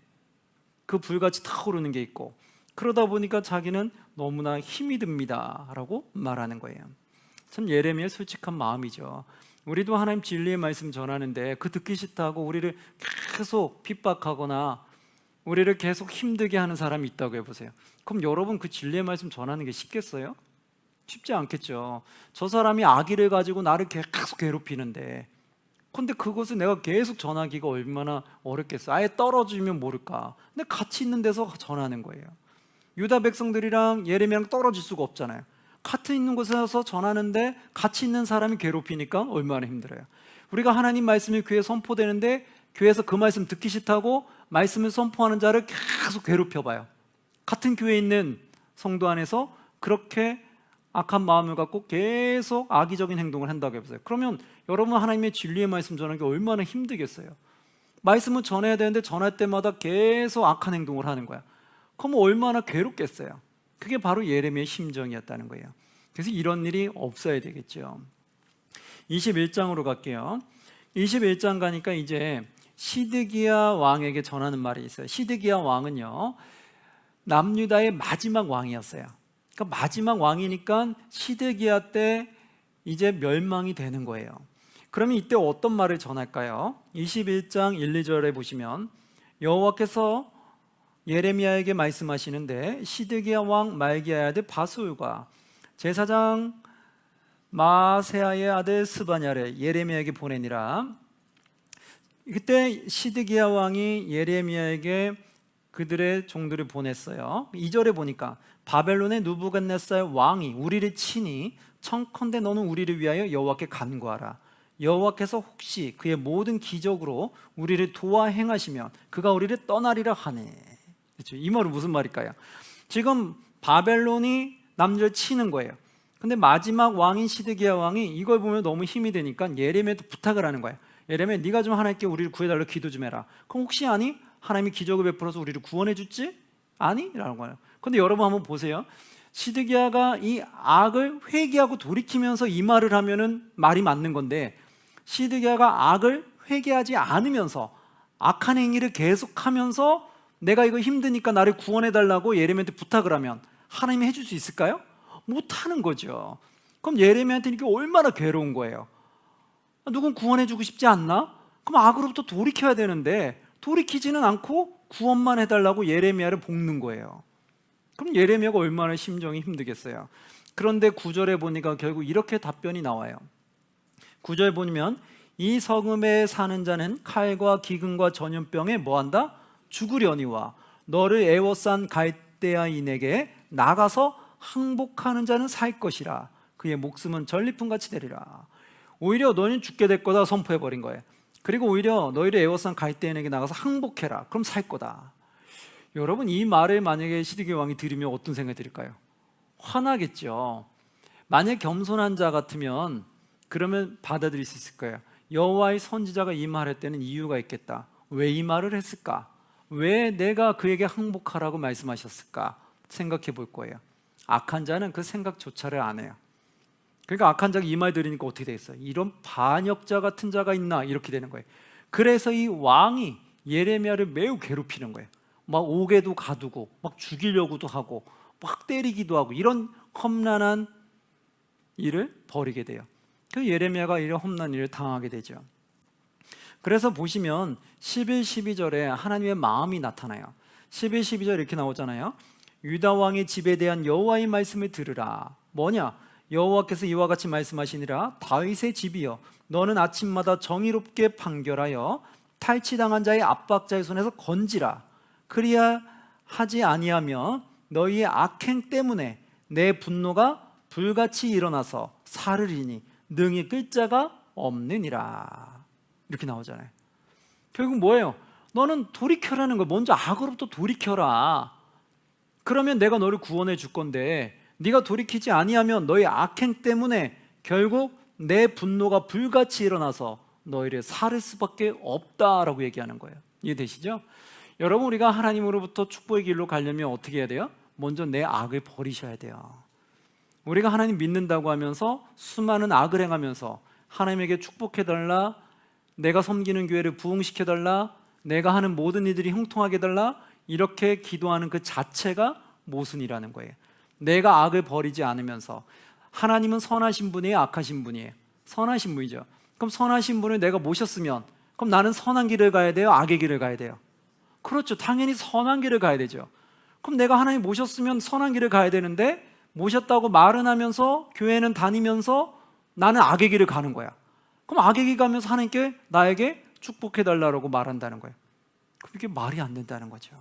그 불같이 타오르는 게 있고, 그러다 보니까 자기는 너무나 힘이 듭니다 라고 말하는 거예요. 참 예레미야의 솔직한 마음이죠. 우리도 하나님 진리의 말씀 전하는데 그 듣기 싫다고 우리를 계속 핍박하거나 우리를 계속 힘들게 하는 사람이 있다고 해보세요. 그럼 여러분 그 진리의 말씀 전하는 게 쉽겠어요? 쉽지 않겠죠. 저 사람이 악의를 가지고 나를 계속 괴롭히는데, 근데 그것을 내가 계속 전하기가 얼마나 어렵겠어. 아예 떨어지면 모를까. 근데 같이 있는 데서 전하는 거예요. 유다 백성들이랑 예레미야랑 떨어질 수가 없잖아요. 같이 있는 곳에서 전하는데 같이 있는 사람이 괴롭히니까 얼마나 힘들어요. 우리가 하나님 말씀이 교회에 선포되는데 교회에서 그 말씀 듣기 싫다고 말씀을 선포하는 자를 계속 괴롭혀봐요. 같은 교회에 있는 성도 안에서 그렇게 악한 마음을 갖고 계속 악의적인 행동을 한다고 해보세요. 그러면 여러분 하나님의 진리의 말씀 전하는 게 얼마나 힘들겠어요. 말씀을 전해야 되는데 전할 때마다 계속 악한 행동을 하는 거야. 그럼 얼마나 괴롭겠어요. 그게 바로 예레미야의 심정이었다는 거예요. 그래서 이런 일이 없어야 되겠죠. 21장으로 갈게요. 21장 가니까 이제 시드기야 왕에게 전하는 말이 있어요. 시드기야 왕은요, 남유다의 마지막 왕이었어요. 그러니까 마지막 왕이니까 시드기야 때 이제 멸망이 되는 거예요. 그러면 이때 어떤 말을 전할까요? 21장 1, 2절에 보시면 여호와께서 예레미야에게 말씀하시는데, 시드기야 왕 말기야의 아들 바술과 제사장 마세야의 아들 스바냐를 예레미야에게 보내니라. 그때 시드기야 왕이 예레미야에게 그들의 종들을 보냈어요. 2절에 보니까 바벨론의 느부갓네살 왕이 우리를 치니 청컨대 너는 우리를 위하여 여호와께 간구하라. 여호와께서 혹시 그의 모든 기적으로 우리를 도와 행하시면 그가 우리를 떠나리라 하네. 그렇죠? 이 말은 무슨 말일까요? 지금 바벨론이 남들을 치는 거예요. 근데 마지막 왕인 시드기야 왕이 이걸 보면 너무 힘이 되니까 예레미야한테 부탁을 하는 거예요. 예레미야, 네가 좀 하나님께 우리를 구해달라고 기도 좀 해라. 그럼 혹시 아니? 하나님이 기적을 베풀어서 우리를 구원해 줄지? 아니? 라는 거예요. 근데 여러분 한번 보세요. 시드기야가 이 악을 회개하고 돌이키면서 이 말을 하면은 말이 맞는 건데, 시드기야가 악을 회개하지 않으면서 악한 행위를 계속하면서 내가 이거 힘드니까 나를 구원해 달라고 예레미야한테 부탁을 하면 하나님이 해줄 수 있을까요? 못하는 거죠. 그럼 예레미야한테는 이게 얼마나 괴로운 거예요. 누군 구원해 주고 싶지 않나? 그럼 악으로부터 돌이켜야 되는데 돌이키지는 않고 구원만 해달라고 예레미야를 볶는 거예요. 그럼 예레미야가 얼마나 심정이 힘들겠어요. 그런데 9절에 보니까 결국 이렇게 답변이 나와요. 9절 보면 이 성읍에 사는 자는 칼과 기근과 전염병에 뭐한다? 죽으려니와 너를 애워싼 갈대아인에게 나가서 항복하는 자는 살 것이라. 그의 목숨은 전리품같이 되리라. 오히려 너는 죽게 될 거다 선포해버린 거예요. 그리고 오히려 너희를 애워싼 갈대아인에게 나가서 항복해라. 그럼 살 거다. 여러분, 이 말을 만약에 시드기야 왕이 들으면 어떤 생각이 들까요? 화나겠죠. 만약 겸손한 자 같으면 그러면 받아들일 수 있을 거예요. 여호와의 선지자가 이 말할 때는 이유가 있겠다. 왜 이 말을 했을까? 왜 내가 그에게 항복하라고 말씀하셨을까? 생각해 볼 거예요. 악한 자는 그 생각조차를 안 해요. 그러니까 악한 자가 이 말 들으니까 어떻게 되겠어요? 이런 반역자 같은 자가 있나? 이렇게 되는 거예요. 그래서 이 왕이 예레미야를 매우 괴롭히는 거예요. 막 옥에도 가두고 막 죽이려고도 하고 막 때리기도 하고 이런 험난한 일을 벌이게 돼요. 그 예레미야가 이런 험난한 일을 당하게 되죠. 그래서 보시면 11, 12절에 하나님의 마음이 나타나요. 11, 12절 이렇게 나오잖아요. 유다 왕의 집에 대한 여호와의 말씀을 들으라. 뭐냐? 여호와께서 이와 같이 말씀하시니라. 다윗의 집이여, 너는 아침마다 정의롭게 판결하여 탈취당한 자의 압박자의 손에서 건지라. 그리야 하지 아니하며 너희의 악행 때문에 내 분노가 불같이 일어나서 사르리니 능히 끌 자가 없느니라. 이렇게 나오잖아요. 결국 뭐예요? 너는 돌이켜라는 거예요. 먼저 악으로부터 돌이켜라. 그러면 내가 너를 구원해 줄 건데, 네가 돌이키지 아니하면 너의 악행 때문에 결국 내 분노가 불같이 일어나서 너희를 살을 수밖에 없다라고 얘기하는 거예요. 이해되시죠? 여러분, 우리가 하나님으로부터 축복의 길로 가려면 어떻게 해야 돼요? 먼저 내 악을 버리셔야 돼요. 우리가 하나님 믿는다고 하면서 수많은 악을 행하면서 하나님에게 축복해달라, 내가 섬기는 교회를 부흥시켜달라, 내가 하는 모든 일들이 형통하게 해달라, 이렇게 기도하는 그 자체가 모순이라는 거예요. 내가 악을 버리지 않으면서. 하나님은 선하신 분이에요, 악하신 분이에요? 선하신 분이죠. 그럼 선하신 분을 내가 모셨으면 그럼 나는 선한 길을 가야 돼요, 악의 길을 가야 돼요? 그렇죠. 당연히 선한 길을 가야 되죠. 그럼 내가 하나님 모셨으면 선한 길을 가야 되는데, 모셨다고 말은 하면서 교회는 다니면서 나는 악의 길을 가는 거야. 그럼 악의 길 가면서 하나님께 나에게 축복해달라고 말한다는 거예요. 그럼 이게 말이 안 된다는 거죠.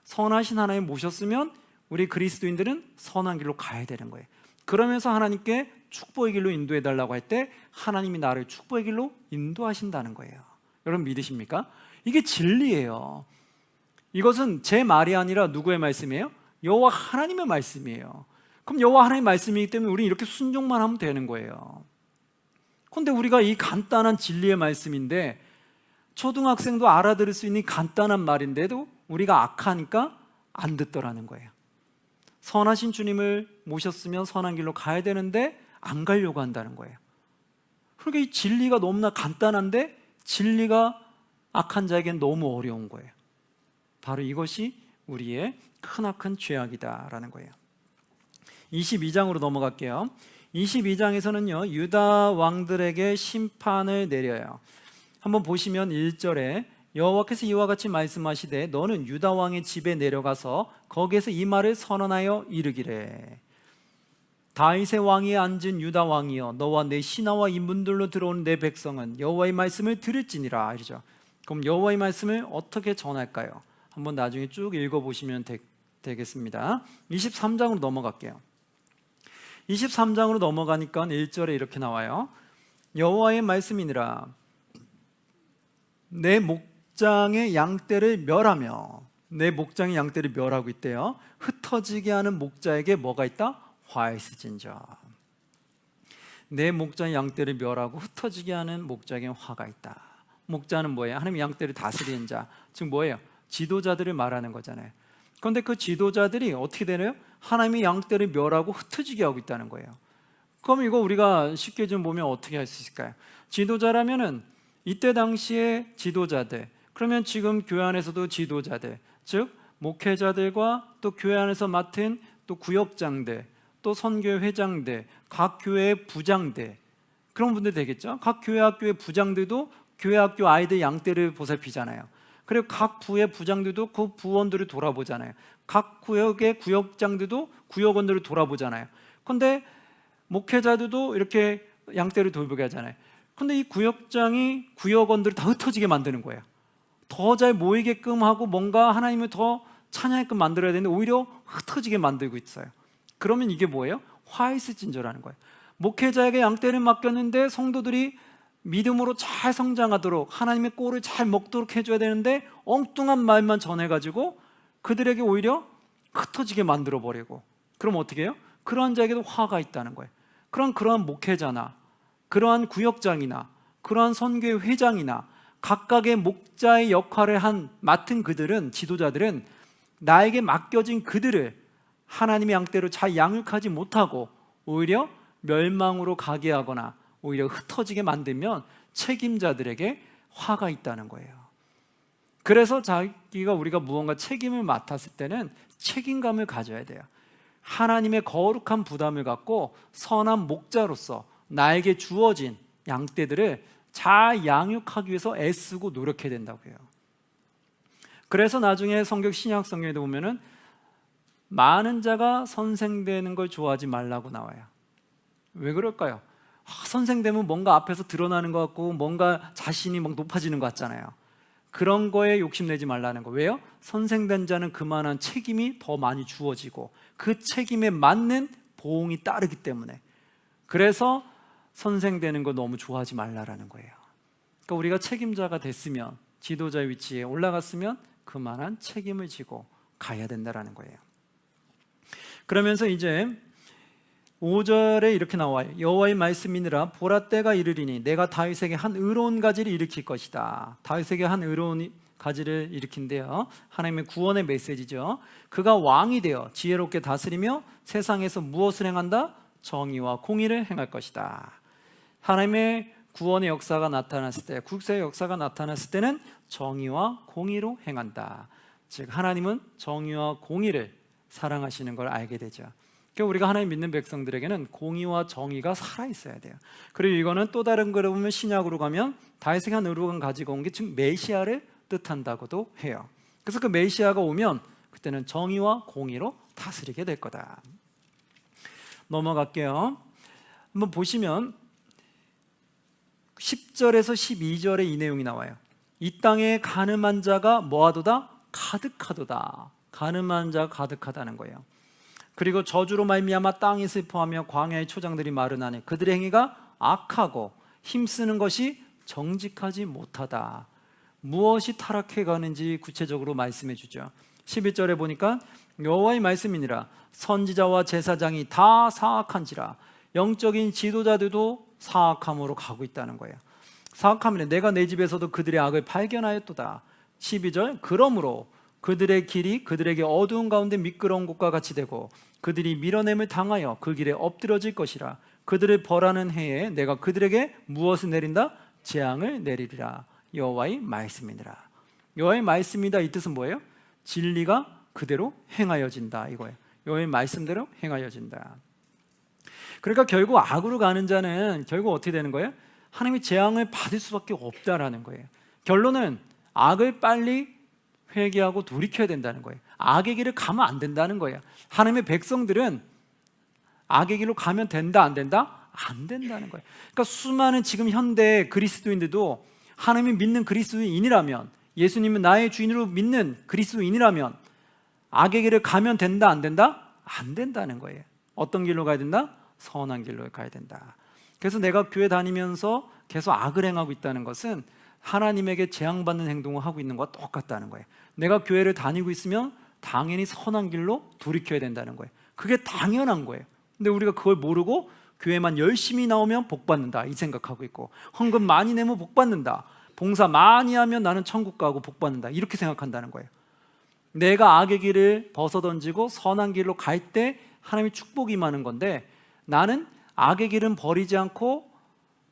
선하신 하나님 모셨으면 우리 그리스도인들은 선한 길로 가야 되는 거예요. 그러면서 하나님께 축복의 길로 인도해달라고 할 때 하나님이 나를 축복의 길로 인도하신다는 거예요. 여러분 믿으십니까? 이게 진리예요. 이것은 제 말이 아니라 누구의 말씀이에요? 여호와 하나님의 말씀이에요. 그럼 여호와 하나님의 말씀이기 때문에 우리는 이렇게 순종만 하면 되는 거예요. 그런데 우리가 이 간단한 진리의 말씀인데, 초등학생도 알아들을 수 있는 간단한 말인데도 우리가 악하니까 안 듣더라는 거예요. 선하신 주님을 모셨으면 선한 길로 가야 되는데 안 가려고 한다는 거예요. 그러니까 이 진리가 너무나 간단한데 진리가 악한 자에겐 너무 어려운 거예요. 바로 이것이 우리의 크나큰 죄악이다라는 거예요. 22장으로 넘어갈게요. 22장에서는요, 유다 왕들에게 심판을 내려요. 한번 보시면 1절에 여호와께서 이와 같이 말씀하시되 너는 유다 왕의 집에 내려가서 거기에서 이 말을 선언하여 이르기를, 다윗의 왕위에 앉은 유다 왕이여, 너와 내 신하와 인문들로 들어오는 내 백성은 여호와의 말씀을 들을지니라. 이러죠. 그럼 여호와의 말씀을 어떻게 전할까요? 한번 나중에 쭉 읽어보시면 되겠습니다. 23장으로 넘어갈게요. 23장으로 넘어가니까 1절에 이렇게 나와요. 여호와의 말씀이니라, 내 목장의 양떼를 멸하며, 내 목장의 양떼를 멸하고 있대요. 흩어지게 하는 목자에게 뭐가 있다? 화가 있을진저. 내 목장의 양떼를 멸하고 흩어지게 하는 목자에게 화가 있다. 목자는 뭐예요? 하나님의 양떼를 다스리는 자, 즉 뭐예요? 지도자들을 말하는 거잖아요. 그런데 그 지도자들이 어떻게 되나요? 하나님의 양떼를 멸하고 흩어지게 하고 있다는 거예요. 그럼 이거 우리가 쉽게 좀 보면 어떻게 할 수 있을까요? 지도자라면은 이때 당시에 지도자들, 그러면 지금 교회 안에서도 지도자들, 즉 목회자들과 또 교회 안에서 맡은 또 구역장들, 또 선교회 회장들, 각 교회의 부장들, 그런 분들 되겠죠. 각 교회 학교의 부장들도 교회 학교 아이들 양떼를 보살피잖아요. 그리고 각 부의 부장들도 그 부원들을 돌아보잖아요. 각 구역의 구역장들도 구역원들을 돌아보잖아요. 그런데 목회자들도 이렇게 양떼를 돌보게 하잖아요. 그런데 이 구역장이 구역원들을 다 흩어지게 만드는 거예요. 더 잘 모이게끔 하고 뭔가 하나님을 더 찬양하게끔 만들어야 되는데 오히려 흩어지게 만들고 있어요. 그러면 이게 뭐예요? 화이스진저라는 거예요. 목회자에게 양떼를 맡겼는데 성도들이 믿음으로 잘 성장하도록 하나님의 꼴을 잘 먹도록 해줘야 되는데 엉뚱한 말만 전해가지고 그들에게 오히려 흩어지게 만들어버리고, 그럼 어떻게 해요? 그러한 자에게도 화가 있다는 거예요. 그러한 목회자나 그러한 구역장이나 그러한 선교회 회장이나 각각의 목자의 역할을 맡은 그들은, 지도자들은 나에게 맡겨진 그들을 하나님의 양떼로 잘 양육하지 못하고 오히려 멸망으로 가게 하거나 오히려 흩어지게 만들면 책임자들에게 화가 있다는 거예요. 그래서 우리가 무언가 책임을 맡았을 때는 책임감을 가져야 돼요. 하나님의 거룩한 부담을 갖고 선한 목자로서 나에게 주어진 양떼들을 잘 양육하기 위해서 애쓰고 노력해야 된다고 해요. 그래서 나중에 신약 성경에도 보면은 많은 자가 선생되는 걸 좋아하지 말라고 나와요. 왜 그럴까요? 선생되면 뭔가 앞에서 드러나는 것 같고 뭔가 자신이 막 높아지는 것 같잖아요. 그런 거에 욕심내지 말라는 거. 왜요? 선생된 자는 그만한 책임이 더 많이 주어지고 그 책임에 맞는 보응이 따르기 때문에, 그래서 선생되는 거 너무 좋아하지 말라라는 거예요. 그러니까 우리가 책임자가 됐으면, 지도자 위치에 올라갔으면 그만한 책임을 지고 가야 된다라는 거예요. 그러면서 이제 5절에 이렇게 나와요. 여호와의 말씀이니라. 보라 때가 이르리니 내가 다윗에게 한 의로운 가지를 일으킬 것이다. 다윗에게 한 의로운 가지를 일으킨대요. 하나님의 구원의 메시지죠. 그가 왕이 되어 지혜롭게 다스리며 세상에서 무엇을 행한다? 정의와 공의를 행할 것이다. 하나님의 구원의 역사가 나타났을 때, 국세의 역사가 나타났을 때는 정의와 공의로 행한다. 즉 하나님은 정의와 공의를 사랑하시는 걸 알게 되죠. 그러니까 우리가 하나님 믿는 백성들에게는 공의와 정의가 살아있어야 돼요. 그리고 이거는 또 다른 거로 보면 신약으로 가면 다윗에게 한 의로운 가지고 온 게 즉 메시아를 뜻한다고도 해요. 그래서 그 메시아가 오면 그때는 정의와 공의로 다스리게 될 거다. 넘어갈게요. 한번 보시면 10절에서 12절에 이 내용이 나와요. 이 땅에 가늠한 자가 뭐하도다? 가득하도다. 가늠한 자가 가득하다는 거예요. 그리고 저주로 말미암아 땅이 슬퍼하며 광야의 초장들이 마르나니 그들의 행위가 악하고 힘쓰는 것이 정직하지 못하다. 무엇이 타락해 가는지 구체적으로 말씀해 주죠. 11절에 보니까 여호와의 말씀이니라. 선지자와 제사장이 다 사악한지라. 영적인 지도자들도 사악함으로 가고 있다는 거예요. 사악함이네. 내가 내 집에서도 그들의 악을 발견하였도다. 12절 그러므로 그들의 길이 그들에게 어두운 가운데 미끄러운 곳과 같이 되고 그들이 밀어냄을 당하여 그 길에 엎드러질 것이라. 그들을 벌하는 해에 내가 그들에게 무엇을 내린다? 재앙을 내리리라. 여호와의 말씀이니라. 여호와의 말씀이다 이 뜻은 뭐예요? 진리가 그대로 행하여진다 이거예요. 여호와의 말씀대로 행하여진다. 그러니까 결국 악으로 가는 자는 결국 어떻게 되는 거예요? 하나님의 재앙을 받을 수밖에 없다라는 거예요. 결론은 악을 빨리 회개하고 돌이켜야 된다는 거예요. 악의 길을 가면 안 된다는 거예요. 하나님의 백성들은 악의 길로 가면 된다 안 된다? 안 된다는 거예요. 그러니까 수많은 지금 현대 그리스도인들도 하나님을 믿는 그리스도인이라면, 예수님은 나의 주인으로 믿는 그리스도인이라면 악의 길을 가면 된다 안 된다? 안 된다는 거예요. 어떤 길로 가야 된다? 선한 길로 가야 된다. 그래서 내가 교회 다니면서 계속 악을 행하고 있다는 것은 하나님에게 재앙받는 행동을 하고 있는 것과 똑같다는 거예요. 내가 교회를 다니고 있으면 당연히 선한 길로 돌이켜야 된다는 거예요. 그게 당연한 거예요. 근데 우리가 그걸 모르고 교회만 열심히 나오면 복 받는다 이 생각하고 있고, 헌금 많이 내면 복 받는다, 봉사 많이 하면 나는 천국 가고 복 받는다 이렇게 생각한다는 거예요. 내가 악의 길을 벗어던지고 선한 길로 갈 때 하나님의 축복이 임하는 건데, 나는 악의 길은 버리지 않고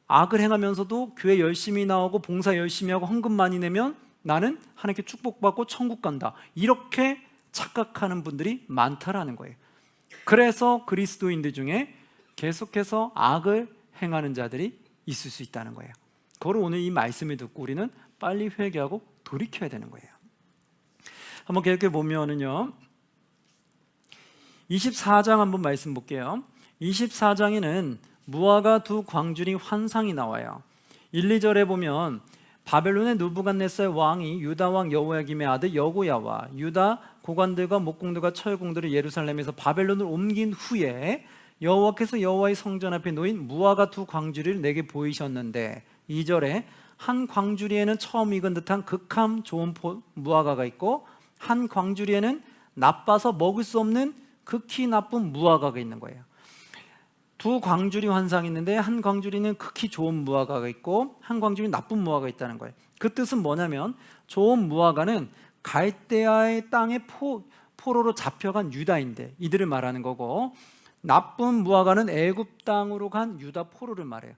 악을 행하면서도 교회 열심히 나오고 봉사 열심히 하고 헌금 많이 내면 나는 하나님께 축복받고 천국 간다 이렇게 착각하는 분들이 많다라는 거예요. 그래서 그리스도인들 중에 계속해서 악을 행하는 자들이 있을 수 있다는 거예요. 그걸 오늘 이 말씀을 듣고 우리는 빨리 회개하고 돌이켜야 되는 거예요. 한번 계속해 보면은요, 24장 한번 말씀 볼게요. 24장에는 무화과 두 광주리 환상이 나와요. 1, 2절에 보면 바벨론의 느부갓네살 왕이 유다 왕 여호야김의 아들 여고야와 유다 고관들과 목공들과 철공들을 예루살렘에서 바벨론으로 옮긴 후에 여호와께서 여호와의 성전 앞에 놓인 무화과 두 광주리를 내게 보이셨는데, 2절에 한 광주리에는 처음 익은 듯한 극함 좋은 무화과가 있고 한 광주리에는 나빠서 먹을 수 없는 극히 나쁜 무화과가 있는 거예요. 두 광주리 환상이 있는데 한 광주리는 극히 좋은 무화과가 있고 한 광주리는 나쁜 무화과가 있다는 거예요. 그 뜻은 뭐냐면 좋은 무화과는 갈대아의 땅의 포로로 잡혀간 유다인데 이들을 말하는 거고, 나쁜 무화과는 애굽 땅으로 간 유다 포로를 말해요.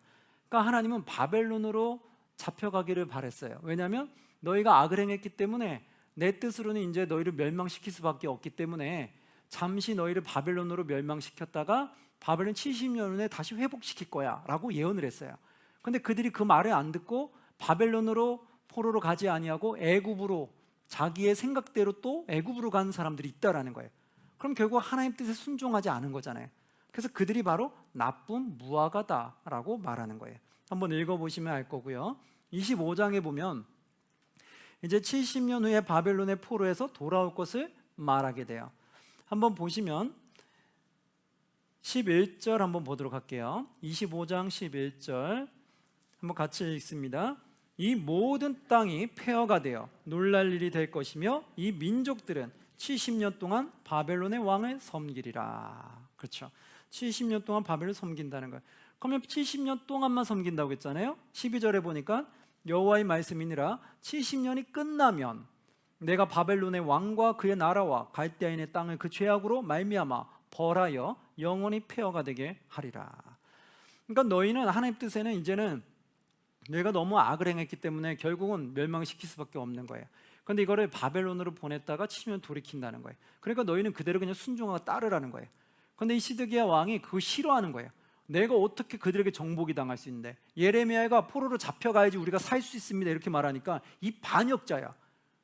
그러니까 하나님은 바벨론으로 잡혀가기를 바랬어요. 왜냐하면 너희가 악을 행했기 때문에 내 뜻으로는 이제 너희를 멸망시킬 수밖에 없기 때문에 잠시 너희를 바벨론으로 멸망시켰다가 바벨론 70년 후에 다시 회복시킬 거야 라고 예언을 했어요. 근데 그들이 그 말을 안 듣고 바벨론으로 포로로 가지 아니하고 애굽으로, 자기의 생각대로 또 애굽으로 가는 사람들이 있다라는 거예요. 그럼 결국 하나님 뜻에 순종하지 않은 거잖아요. 그래서 그들이 바로 나쁜 무화과다라고 말하는 거예요. 한번 읽어보시면 알 거고요. 25장에 보면 이제 70년 후에 바벨론의 포로에서 돌아올 것을 말하게 돼요. 한번 보시면 11절 한번 보도록 할게요. 25장 11절 한번 같이 읽습니다. 이 모든 땅이 폐허가 되어 놀랄 일이 될 것이며 이 민족들은 70년 동안 바벨론의 왕을 섬기리라. 그렇죠. 70년 동안 바벨을 섬긴다는 거예요. 그러면 70년 동안만 섬긴다고 했잖아요. 12절에 보니까 여호와의 말씀이니라 70년이 끝나면 내가 바벨론의 왕과 그의 나라와 갈대아인의 땅을 그 죄악으로 말미암아 벌하여 영원히 폐허가 되게 하리라. 그러니까 너희는 하나님 뜻에는 이제는 너희가 너무 악을 행했기 때문에 결국은 멸망시킬 수밖에 없는 거예요. 그런데 이거를 바벨론으로 보냈다가 70년 돌이킨다는 거예요. 그러니까 너희는 그대로 그냥 순종하고 따르라는 거예요. 그런데 이 시드기야 왕이 그거 싫어하는 거예요. 내가 어떻게 그들에게 정복이 당할 수 있는데, 예레미야가 포로로 잡혀가야지 우리가 살 수 있습니다 이렇게 말하니까 이 반역자야,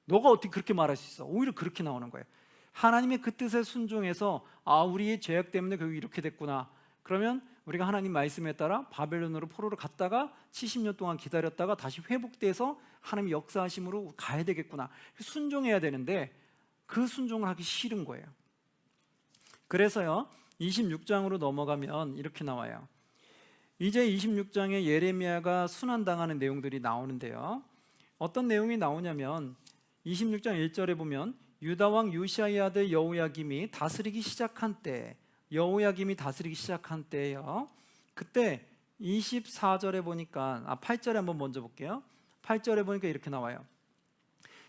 너가 어떻게 그렇게 말할 수 있어? 오히려 그렇게 나오는 거예요. 하나님의 그 뜻에 순종해서 우리의 죄악 때문에 결국 이렇게 됐구나. 그러면 우리가 하나님 말씀에 따라 바벨론으로 포로로 갔다가 70년 동안 기다렸다가 다시 회복돼서 하나님의 역사하심으로 가야 되겠구나. 순종해야 되는데 그 순종을 하기 싫은 거예요. 그래서요 26장으로 넘어가면 이렇게 나와요. 이제 26장에 예레미야가 순환당하는 내용들이 나오는데요, 어떤 내용이 나오냐면 26장 1절에 보면 유다왕 요시야의 아들 여호야김이 다스리기 시작한 때, 여호야김이 다스리기 시작한 때예요. 그때 24절에 보니까 8절에 한번 먼저 볼게요. 8절에 보니까 이렇게 나와요.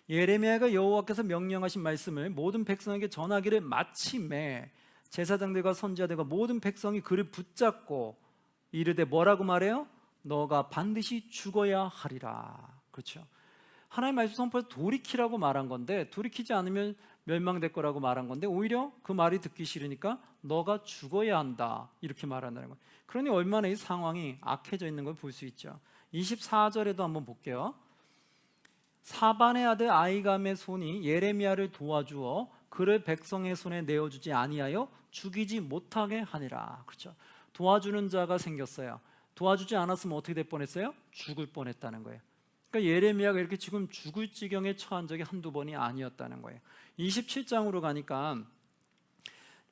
예레미야가 여호와께서 명령하신 말씀을 모든 백성에게 전하기를 마침에 제사장들과 선지자들과 모든 백성이 그를 붙잡고 이르되 뭐라고 말해요? 너가 반드시 죽어야 하리라. 그렇죠. 하나님 말씀 선포에서 돌이키라고 말한 건데, 돌이키지 않으면 멸망될 거라고 말한 건데 오히려 그 말이 듣기 싫으니까 너가 죽어야 한다 이렇게 말한다는 거예요. 그러니 얼마나 이 상황이 악해져 있는 걸 볼 수 있죠. 24절에도 한번 볼게요. 사반의 아들 아이감의 손이 예레미야를 도와주어 그를 백성의 손에 내어주지 아니하여 죽이지 못하게 하니라. 그렇죠. 도와주는 자가 생겼어요. 도와주지 않았으면 어떻게 될 뻔했어요? 죽을 뻔했다는 거예요. 그러니까 예레미야가 이렇게 지금 죽을 지경에 처한 적이 한두 번이 아니었다는 거예요. 27장으로 가니까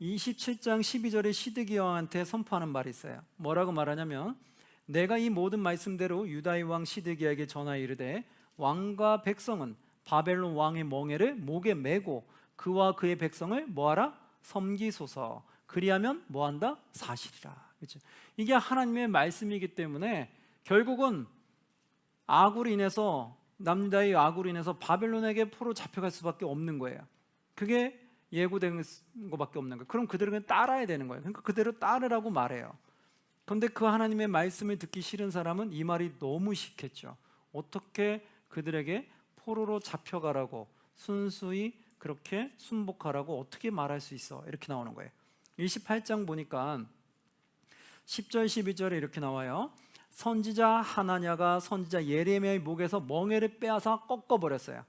27장 12절에 시드기야 왕한테 선포하는 말이 있어요. 뭐라고 말하냐면 내가 이 모든 말씀대로 유다의 왕 시드기야에게 전하여 이르되 왕과 백성은 바벨론 왕의 멍에를 목에 메고 그와 그의 백성을 뭐하라? 섬기소서. 그리하면 뭐한다? 사실이라. 그렇죠? 이게 하나님의 말씀이기 때문에 결국은 악으로 인해서, 남유다의 악으로 인해서 바벨론에게 포로 잡혀갈 수밖에 없는 거예요. 그게 예고된 것밖에 없는 거예요. 그럼 그들은 그냥 따라야 되는 거예요. 그러니까 그대로 따르라고 말해요. 그런데 그 하나님의 말씀을 듣기 싫은 사람은 이 말이 너무 싫겠죠. 어떻게 그들에게 포로로 잡혀가라고, 순수히 그렇게 순복하라고 어떻게 말할 수 있어? 이렇게 나오는 거예요. 28장 보니까 10절 12절에 이렇게 나와요. 선지자 하나냐가 선지자 예레미야의 목에서 멍에를 빼앗아 꺾어버렸어요.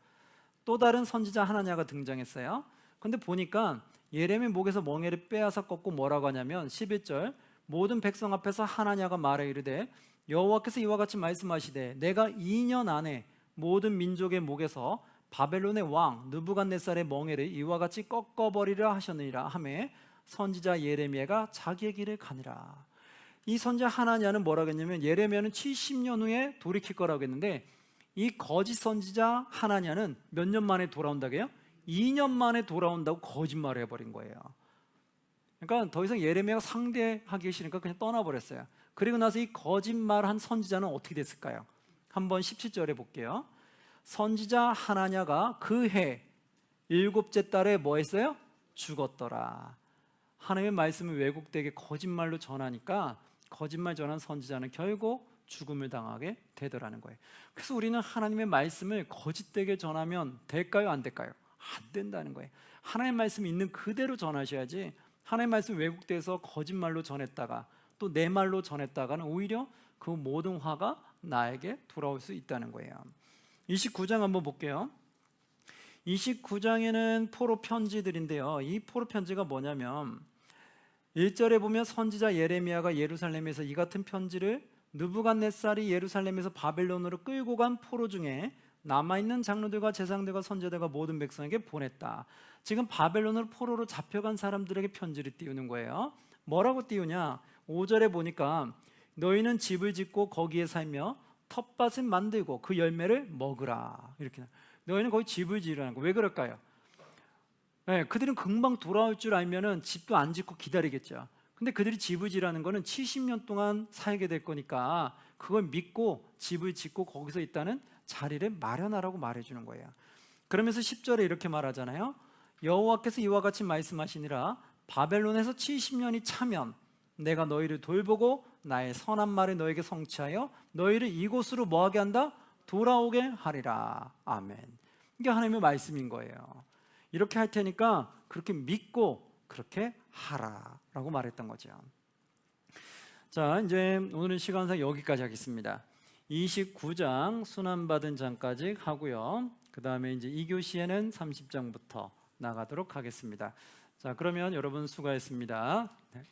또 다른 선지자 하나냐가 등장했어요. 근데 보니까 예레미야 목에서 멍에를 빼앗아 꺾고 뭐라고 하냐면 11절 모든 백성 앞에서 하나냐가 말해 이르되 여호와께서 이와 같이 말씀하시되 내가 2년 안에 모든 민족의 목에서 바벨론의 왕 느부갓네살의 멍에를 이와 같이 꺾어버리려 하셨느니라 하매 선지자 예레미야가 자기의 길을 가니라. 이 선지자 하나냐는 뭐라고 했냐면 예레미야는 70년 후에 돌이킬 거라고 했는데 이 거짓 선지자 하나냐는 몇 년 만에 돌아온다고 해요? 2년 만에 돌아온다고 거짓말을 해버린 거예요. 그러니까 더 이상 예레미야가 상대하기 싫으니까 그냥 떠나버렸어요. 그리고 나서 이 거짓말한 선지자는 어떻게 됐을까요? 한번 17절에 볼게요. 선지자 하나냐가 그 해 7째 달에 뭐 했어요? 죽었더라. 하나님의 말씀을 왜곡되게 거짓말로 전하니까 거짓말 전한 선지자는 결국 죽음을 당하게 되더라는 거예요. 그래서 우리는 하나님의 말씀을 거짓되게 전하면 될까요? 안 될까요? 안 된다는 거예요. 하나님의 말씀이 있는 그대로 전하셔야지 하나님의 말씀이 왜곡돼서 거짓말로 전했다가 또 내 말로 전했다가는 오히려 그 모든 화가 나에게 돌아올 수 있다는 거예요. 29장 한번 볼게요. 29장에는 포로 편지들인데요. 이 포로 편지가 뭐냐면 1절에 보면 선지자 예레미야가 예루살렘에서 이 같은 편지를 느부갓네살이 예루살렘에서 바벨론으로 끌고 간 포로 중에 남아있는 장로들과 제사장들과 선지자들과 모든 백성에게 보냈다. 지금 바벨론으로 포로로 잡혀간 사람들에게 편지를 띄우는 거예요. 뭐라고 띄우냐? 5절에 보니까 너희는 집을 짓고 거기에 살며 텃밭을 만들고 그 열매를 먹으라. 이렇게 너희는 거기 집을 지으라는 거. 왜 그럴까요? 네, 그들은 금방 돌아올 줄 알면은 집도 안 짓고 기다리겠죠. 근데 그들이 집을 지라는 거는 70년 동안 살게 될 거니까 그걸 믿고 집을 짓고 거기서 있다는 자리를 마련하라고 말해주는 거예요. 그러면서 10절에 이렇게 말하잖아요. 여호와께서 이와 같이 말씀하시니라 바벨론에서 70년이 차면 내가 너희를 돌보고 나의 선한 말을 너에게 성취하여 너희를 이곳으로 뭐하게 한다? 돌아오게 하리라. 아멘. 이게 하나님의 말씀인 거예요. 이렇게 할 테니까 그렇게 믿고 그렇게 하라라고 말했던 거죠. 자, 이제 오늘은 시간상 여기까지 하겠습니다. 29장 순환받은 장까지 하고요. 그 다음에 이제 2교시에는 30장부터 나가도록 하겠습니다. 자, 그러면 여러분 수고했습니다. 네.